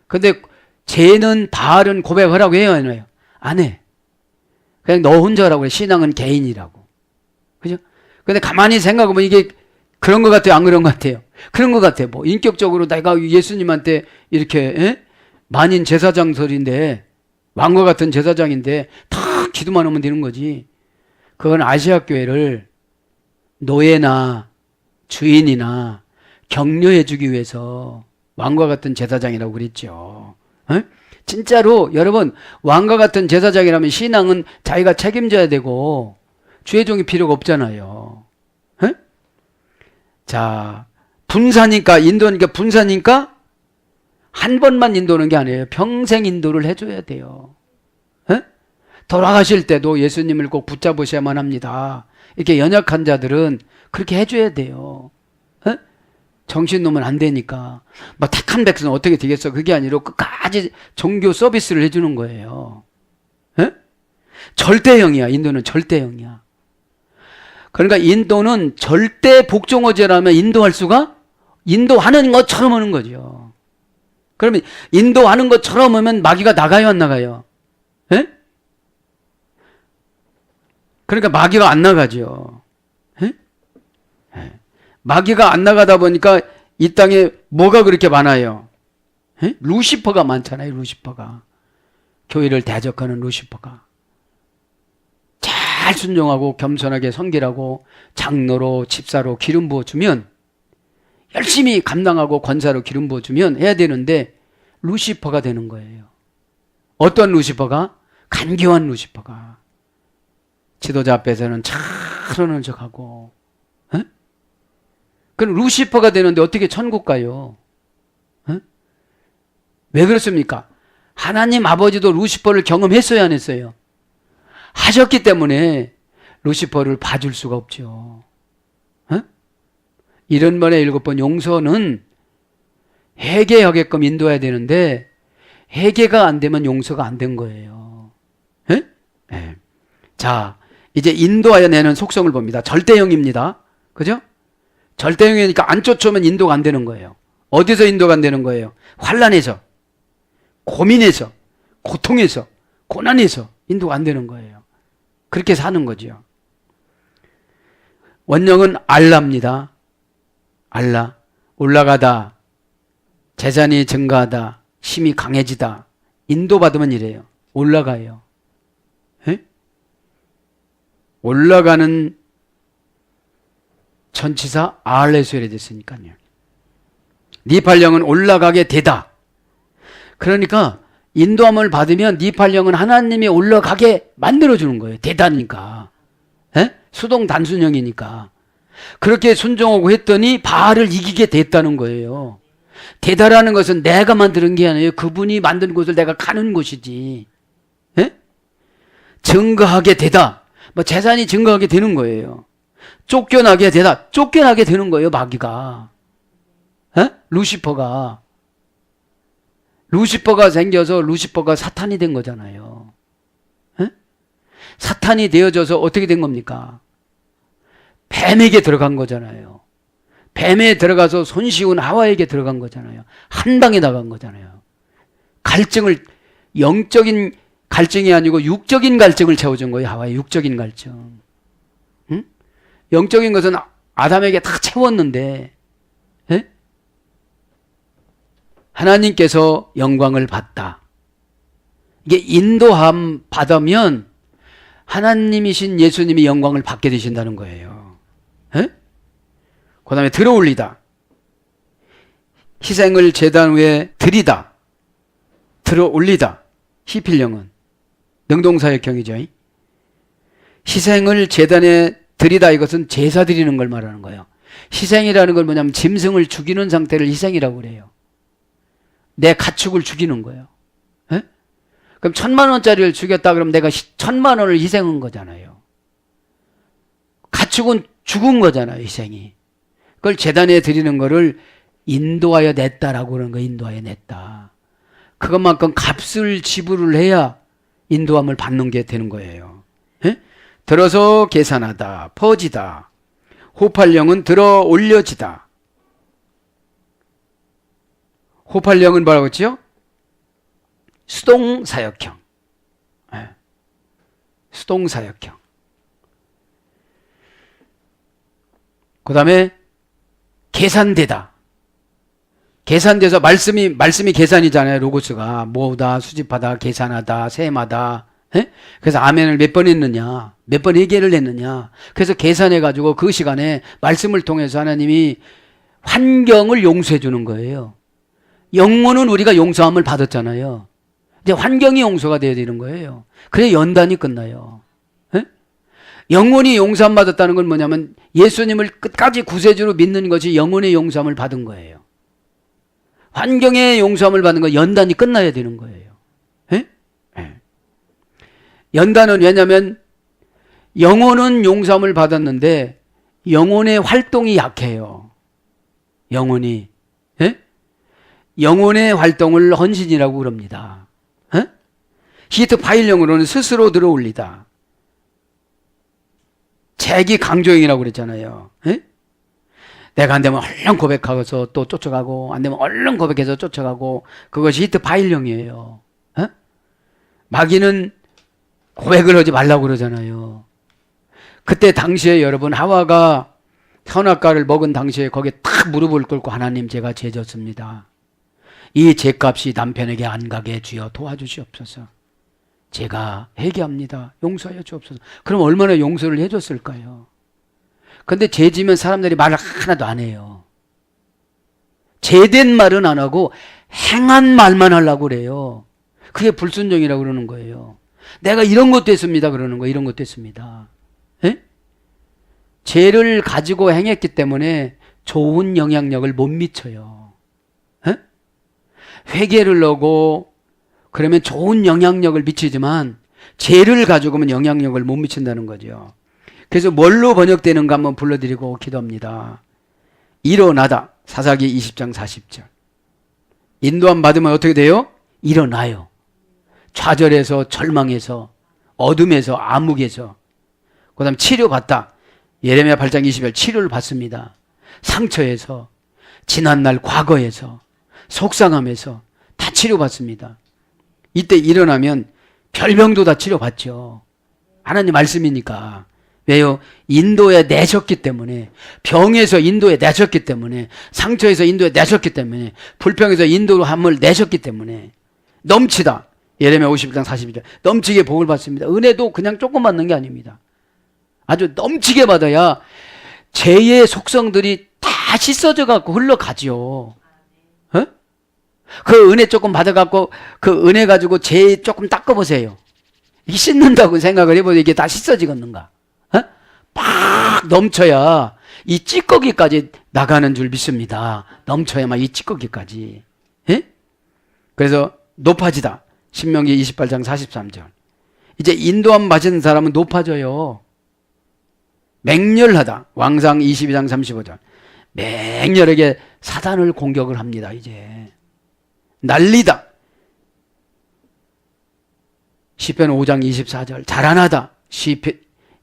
근데 죄는 바알은 고백하라고 해요, 안 해요? 안 해. 그냥 너 혼자라고 해. 신앙은 개인이라고. 그죠? 근데 가만히 생각해보면 이게 그런 것 같아요? 안 그런 것 같아요? 그런 것 같아요. 뭐 인격적으로 내가 예수님한테 이렇게 만인 제사장설인데 왕과 같은 제사장인데 다 기도만 하면 되는 거지. 그건 아시아 교회를 노예나 주인이나 격려해 주기 위해서 왕과 같은 제사장이라고 그랬죠. 진짜로 여러분 왕과 같은 제사장이라면 신앙은 자기가 책임져야 되고 주의 종이 필요가 없잖아요. 자, 분사니까 인도니까 분사니까 한 번만 인도는 게 아니에요. 평생 인도를 해줘야 돼요. 돌아가실 때도 예수님을 꼭 붙잡으셔야만 합니다. 이렇게 연약한 자들은 그렇게 해줘야 돼요. 정신 놓으면 안 되니까. 막 택한 백성은 어떻게 되겠어? 그게 아니라 끝까지 종교 서비스를 해주는 거예요. 절대형이야. 인도는 절대형이야. 그러니까 인도는 절대 복종어제라면 인도하는 것처럼 하는 거죠. 그러면 인도하는 것처럼 하면 마귀가 나가요, 안 나가요? 그러니까 마귀가 안 나가죠. 예? 예. 마귀가 안 나가다 보니까 이 땅에 뭐가 그렇게 많아요? 예? 루시퍼가 많잖아요. 루시퍼가. 교회를 대적하는 루시퍼가. 잘 순종하고 겸손하게 섬기라고 장로로 집사로 기름 부어주면, 열심히 감당하고 권사로 기름 부어주면 해야 되는데 루시퍼가 되는 거예요. 어떤 루시퍼가? 간교한 루시퍼가. 지도자 앞에서는 잘하는 척하고. 에? 그럼 루시퍼가 되는데 어떻게 천국 가요? 에? 왜 그렇습니까? 하나님 아버지도 루시퍼를 경험했어야 안 했어요? 하셨기 때문에 루시퍼를 봐줄 수가 없죠. 에? 70번에 7번 용서는 회개하게끔 인도해야 되는데 회개가 안 되면 용서가 안 된 거예요. 에? 네. 자, 이제 인도하여 내는 속성을 봅니다. 절대형입니다. 그죠? 절대형이니까 안 쫓아오면 인도가 안 되는 거예요. 어디서 인도가 안 되는 거예요? 환난에서, 고민에서, 고통에서, 고난에서 인도가 안 되는 거예요. 그렇게 사는 거죠. 원형은 알라입니다. 알라. 올라가다, 재산이 증가하다, 힘이 강해지다. 인도받으면 이래요. 올라가요. 에? 올라가는 전치사 알에서 됐으니까요. 니팔령은 올라가게 되다. 그러니까 인도함을 받으면 니팔령은 하나님이 올라가게 만들어주는 거예요. 되다니까. 에? 수동 단순형이니까. 그렇게 순종하고 했더니 바알을 이기게 됐다는 거예요. 되다라는 것은 내가 만드는 게 아니에요. 그분이 만든 곳을 내가 가는 곳이지. 에? 증거하게 되다. 뭐 재산이 증거하게 되는 거예요. 쫓겨나게 되다. 쫓겨나게 되는 거예요. 마귀가. 에? 루시퍼가 생겨서 루시퍼가 사탄이 된 거잖아요. 에? 사탄이 되어져서 어떻게 된 겁니까? 뱀에게 들어간 거잖아요. 뱀에 들어가서 손쉬운 하와에게 들어간 거잖아요. 한 방에 나간 거잖아요. 갈증을, 영적인 갈증이 아니고 육적인 갈증을 채워준 거예요. 하와의 육적인 갈증. 응? 영적인 것은 아담에게 다 채웠는데, 에? 하나님께서 영광을 받다. 이게 인도함 받으면 하나님이신 예수님이 영광을 받게 되신다는 거예요. 그 다음에 들어올리다. 희생을 제단 위에 드리다. 들어올리다. 히필령은 능동사역형이죠. 희생을 제단에 드리다, 이것은 제사 드리는 걸 말하는 거예요. 희생이라는 건 뭐냐면 짐승을 죽이는 상태를 희생이라고 그래요. 내 가축을 죽이는 거예요. 에? 그럼 1000만원짜리를 죽였다 그러면 내가 1000만원을 희생한 거잖아요. 가축은 죽은 거잖아요. 희생이. 그걸 제단에 드리는 거를 인도하여 냈다라고 그러는 거예요. 인도하여 냈다. 그것만큼 값을 지불을 해야 인도함을 받는 게 되는 거예요. 에? 들어서 계산하다, 퍼지다. 호팔령은 들어 올려지다. 호팔령은 뭐라고 했죠? 수동사역형. 에. 수동사역형. 그 다음에 계산되다. 계산돼서 말씀이 계산이잖아요. 로고스가 모으다, 수집하다, 계산하다, 셈하다. 에? 그래서 아멘을 몇 번 했느냐, 몇 번 얘기를 했느냐. 그래서 계산해가지고 그 시간에 말씀을 통해서 하나님이 환경을 용서해 주는 거예요. 영혼은 우리가 용서함을 받았잖아요. 이제 환경이 용서가 돼야 되는 거예요. 그래 연단이 끝나요. 에? 영혼이 용서함 받았다는 건 뭐냐면 예수님을 끝까지 구세주로 믿는 것이 영혼의 용서함을 받은 거예요. 환경의 용서함을 받는 건 연단이 끝나야 되는 거예요. 에? 에. 연단은 왜냐하면 영혼은 용서함을 받았는데 영혼의 활동이 약해요. 영혼이. 에? 영혼의 활동을 헌신이라고 그럽니다. 에? 히트 파일령으로는 스스로 들어올리다. 재기 강조형이라고 그랬잖아요. 에? 내가 안 되면 얼른 고백하고서 또 쫓아가고, 안 되면 얼른 고백해서 쫓아가고, 그것이 히트 파일령이에요. 에? 마귀는 고백을 하지 말라고 그러잖아요. 그때 당시에 여러분 하와가 선악과를 먹은 당시에 거기에 탁 무릎을 꿇고 하나님 제가 죄 졌습니다. 이 죄값이 남편에게 안 가게 주여 도와주시옵소서. 제가 회개합니다. 용서하여 주옵소서. 그럼 얼마나 용서를 해줬을까요? 근데 죄 지면 사람들이 말을 하나도 안 해요. 제된 말은 안 하고 행한 말만 하려고 그래요. 그게 불순종이라고 그러는 거예요. 내가 이런 것도 했습니다 그러는 거예요. 이런 것도 했습니다. 에? 죄를 가지고 행했기 때문에 좋은 영향력을 못 미쳐요. 에? 회개를 하고 그러면 좋은 영향력을 미치지만 죄를 가지고는 영향력을 못 미친다는 거죠. 그래서 뭘로 번역되는가 한번 불러드리고 기도합니다. 일어나다. 사사기 20장 40절. 인도함 받으면 어떻게 돼요? 일어나요. 좌절해서 절망해서 어둠에서 암흑에서. 그 다음 치료받다. 예레미야 8장 20절 치료를 받습니다. 상처에서 지난날 과거에서 속상함에서 다 치료받습니다. 이때 일어나면 별병도 다 치료받죠. 하나님 말씀이니까. 왜요? 인도에 내셨기 때문에, 병에서 인도에 내셨기 때문에, 상처에서 인도에 내셨기 때문에, 불평에서 인도함을 내셨기 때문에 넘치다. 예레미야 50장 42절 넘치게 복을 받습니다. 은혜도 그냥 조금 받는 게 아닙니다. 아주 넘치게 받아야 죄의 속성들이 다 씻어져 갖고 흘러가죠. 어? 그 은혜 조금 받아갖고 그 은혜 가지고 죄 조금 닦아보세요. 이게 씻는다고 생각을 해보세요. 이게 다 씻어지겠는가? 어? 막 넘쳐야 이 찌꺼기까지 나가는 줄 믿습니다. 넘쳐야만 이 찌꺼기까지. 예? 그래서 높아지다. 신명기 28장 43절. 이제 인도함 받은 사람은 높아져요. 맹렬하다. 왕상 22장 35절. 맹렬하게 사단을 공격을 합니다. 이제 난리다. 시편 5장 24절. 자라나다.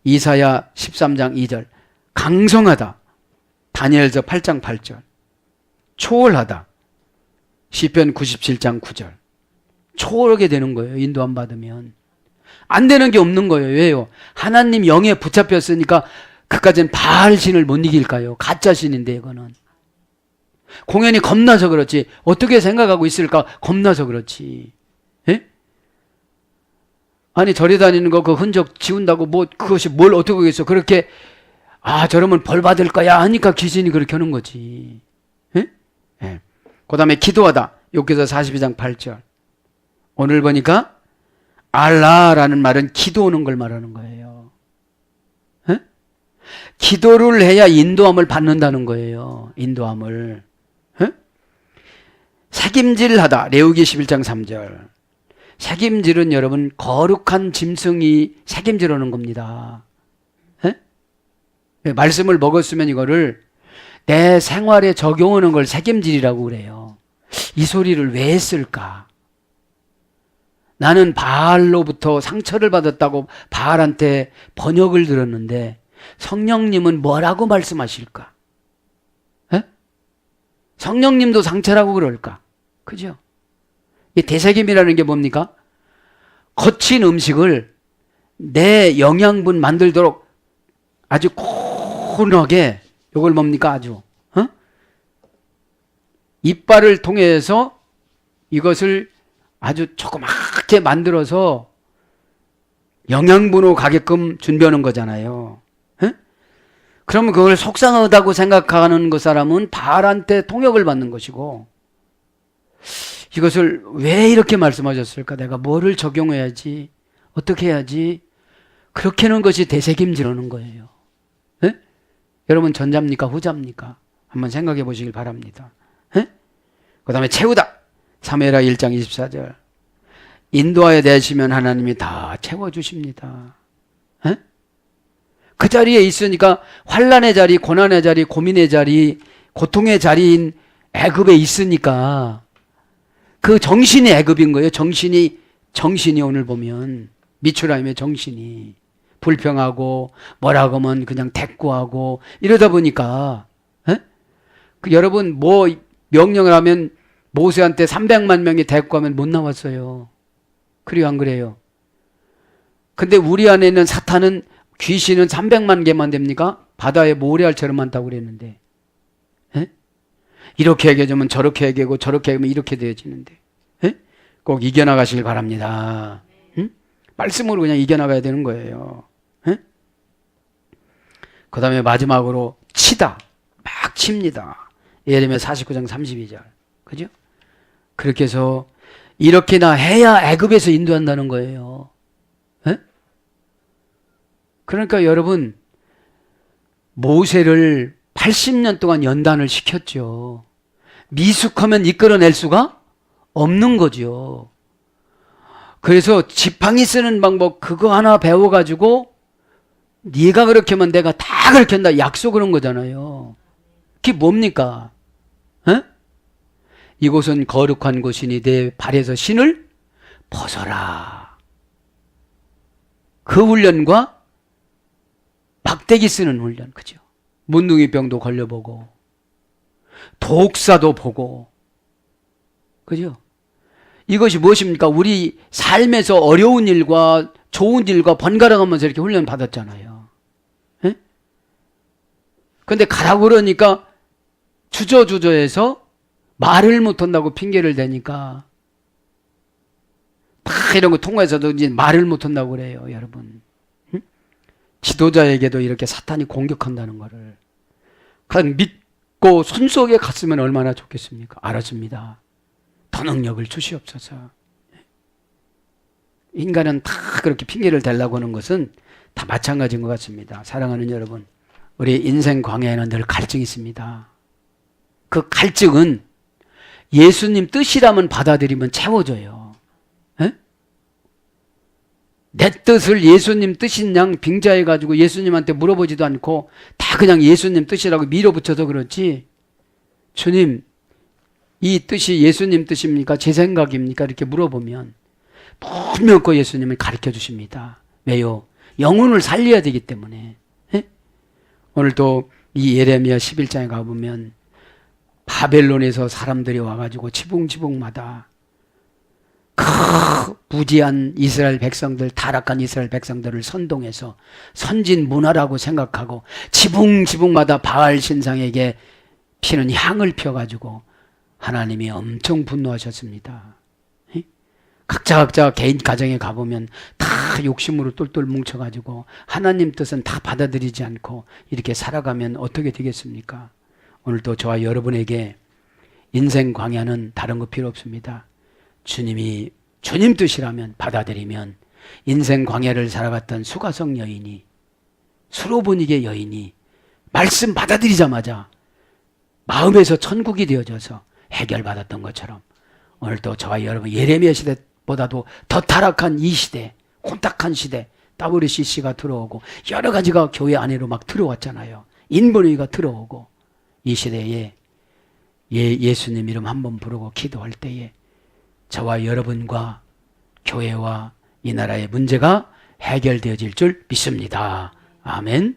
이사야 13장 2절. 강성하다. 다니엘서 8장 8절. 초월하다. 시편 97장 9절. 초월하게 되는 거예요. 인도함 받으면. 안 되는 게 없는 거예요. 왜요? 하나님 영에 붙잡혔으니까 그까지는 바알 신을 못 이길까요? 가짜 신인데 이거는. 공연이 겁나서 그렇지. 어떻게 생각하고 있을까? 겁나서 그렇지. 예? 아니 절에 다니는 거 그 흔적 지운다고 뭐 그것이 뭘 어떻게 하겠어. 그렇게 저러면 벌 받을 거야 하니까 귀신이 그렇게 하는 거지. 예? 예. 그 다음에 기도하다. 욥기서 42장 8절. 오늘 보니까 알라라는 말은 기도하는 걸 말하는 거예요. 에? 기도를 해야 인도함을 받는다는 거예요. 인도함을. 에? 책임질하다. 레위기 11장 3절. 책임질은 여러분 거룩한 짐승이 책임질하는 겁니다. 에? 말씀을 먹었으면 이거를 내 생활에 적용하는 걸 책임질이라고 그래요. 이 소리를 왜 했을까? 나는 바알로부터 상처를 받았다고 바알한테 번역을 들었는데 성령님은 뭐라고 말씀하실까? 에? 성령님도 상처라고 그럴까? 그죠? 이 되새김이라는 게 뭡니까? 거친 음식을 내 영양분 만들도록 아주 고운하게 이걸 뭡니까? 아주 이빨을 통해서 이것을 아주 조그맣게 만들어서 영양분으로 가게끔 준비하는 거잖아요. 에? 그러면 그걸 속상하다고 생각하는 그 사람은 바알한테 통역을 받는 것이고, 이것을 왜 이렇게 말씀하셨을까? 내가 뭐를 적용해야지? 어떻게 해야지? 그렇게 하는 것이 되새김질하는 거예요. 에? 여러분 전자입니까? 후자입니까? 한번 생각해 보시길 바랍니다. 그 다음에 채우다. 사무엘하 1장 24절. 인도하여 내시면 하나님이 다 채워주십니다. 에? 그 자리에 있으니까 환난의 자리, 고난의 자리, 고민의 자리, 고통의 자리인 애굽에 있으니까 그 정신이 애굽인 거예요. 정신이 오늘 보면 미추라임의 정신이 불평하고 뭐라고 하면 그냥 대꾸하고 이러다 보니까 그 여러분 뭐 명령을 하면 모세한테 300만 명이 대꾸하면 못 나왔어요. 그래요, 안 그래요? 근데 우리 안에 있는 사탄은 귀신은 300만 개만 됩니까? 바다에 모래알처럼 많다고 그랬는데. 에? 이렇게 얘기하면 저렇게 얘기하고 저렇게 얘기하면 이렇게 되어지는데. 에? 꼭 이겨나가시길 바랍니다. 응? 말씀으로 그냥 이겨나가야 되는 거예요. 에? 그 다음에 마지막으로 치다. 막 칩니다. 예레미야 49장 32절. 그죠? 그렇게 해서 이렇게나 해야 애굽에서 인도한다는 거예요. 에? 그러니까 여러분, 모세를 80년 동안 연단을 시켰죠. 미숙하면 이끌어낼 수가 없는 거죠. 그래서 지팡이 쓰는 방법 그거 하나 배워가지고 네가 그렇게 하면 내가 다 그렇게 한다 약속을 한 거잖아요. 그게 뭡니까? 에? 이곳은 거룩한 곳이니 내 발에서 신을 벗어라. 그 훈련과 막대기 쓰는 훈련, 그죠? 문둥이병도 걸려보고 독사도 보고, 그죠? 이것이 무엇입니까? 우리 삶에서 어려운 일과 좋은 일과 번갈아가면서 이렇게 훈련 받았잖아요. 예? 근데 가라고 그러니까 주저주저해서 말을 못한다고 핑계를 대니까 다 이런 거 통과해서도 이제 말을 못한다고 그래요, 여러분. 응? 지도자에게도 이렇게 사탄이 공격한다는 거를 그냥 믿고 손속에 갔으면 얼마나 좋겠습니까? 알았습니다. 더 능력을 주시옵소서. 인간은 다 그렇게 핑계를 대려고 하는 것은 다 마찬가지인 것 같습니다. 사랑하는 여러분, 우리 인생 광야에는 늘 갈증이 있습니다. 그 갈증은 예수님 뜻이라면 받아들이면 채워져요. 에? 내 뜻을 예수님 뜻인 양 빙자해가지고 예수님한테 물어보지도 않고 다 그냥 예수님 뜻이라고 밀어붙여서 그렇지, 주님 이 뜻이 예수님 뜻입니까? 제 생각입니까? 이렇게 물어보면 분명히 예수님을 가르쳐 주십니다. 왜요? 영혼을 살려야 되기 때문에. 에? 오늘도 이 예레미야 11장에 가보면 바벨론에서 사람들이 와가지고 지붕지붕마다 무지한 이스라엘 백성들, 타락한 이스라엘 백성들을 선동해서 선진 문화라고 생각하고 지붕지붕마다 바알 신상에게 피는 향을 펴가지고 하나님이 엄청 분노하셨습니다. 각자 개인 가정에 가보면 다 욕심으로 똘똘 뭉쳐가지고 하나님 뜻은 다 받아들이지 않고 이렇게 살아가면 어떻게 되겠습니까? 오늘도 저와 여러분에게 인생 광야는 다른 거 필요 없습니다. 주님이 주님 뜻이라면 받아들이면 인생 광야를 살아갔던 수가성 여인이, 수로보니게 여인이 말씀 받아들이자마자 마음에서 천국이 되어져서 해결받았던 것처럼 오늘도 저와 여러분 예레미야 시대보다도 더 타락한 이 시대, 혼탁한 시대, WCC가 들어오고 여러 가지가 교회 안으로 막 들어왔잖아요. 인본주의가 들어오고 이 시대에 예수님 이름 한번 부르고 기도할 때에 저와 여러분과 교회와 이 나라의 문제가 해결되어질 줄 믿습니다. 아멘.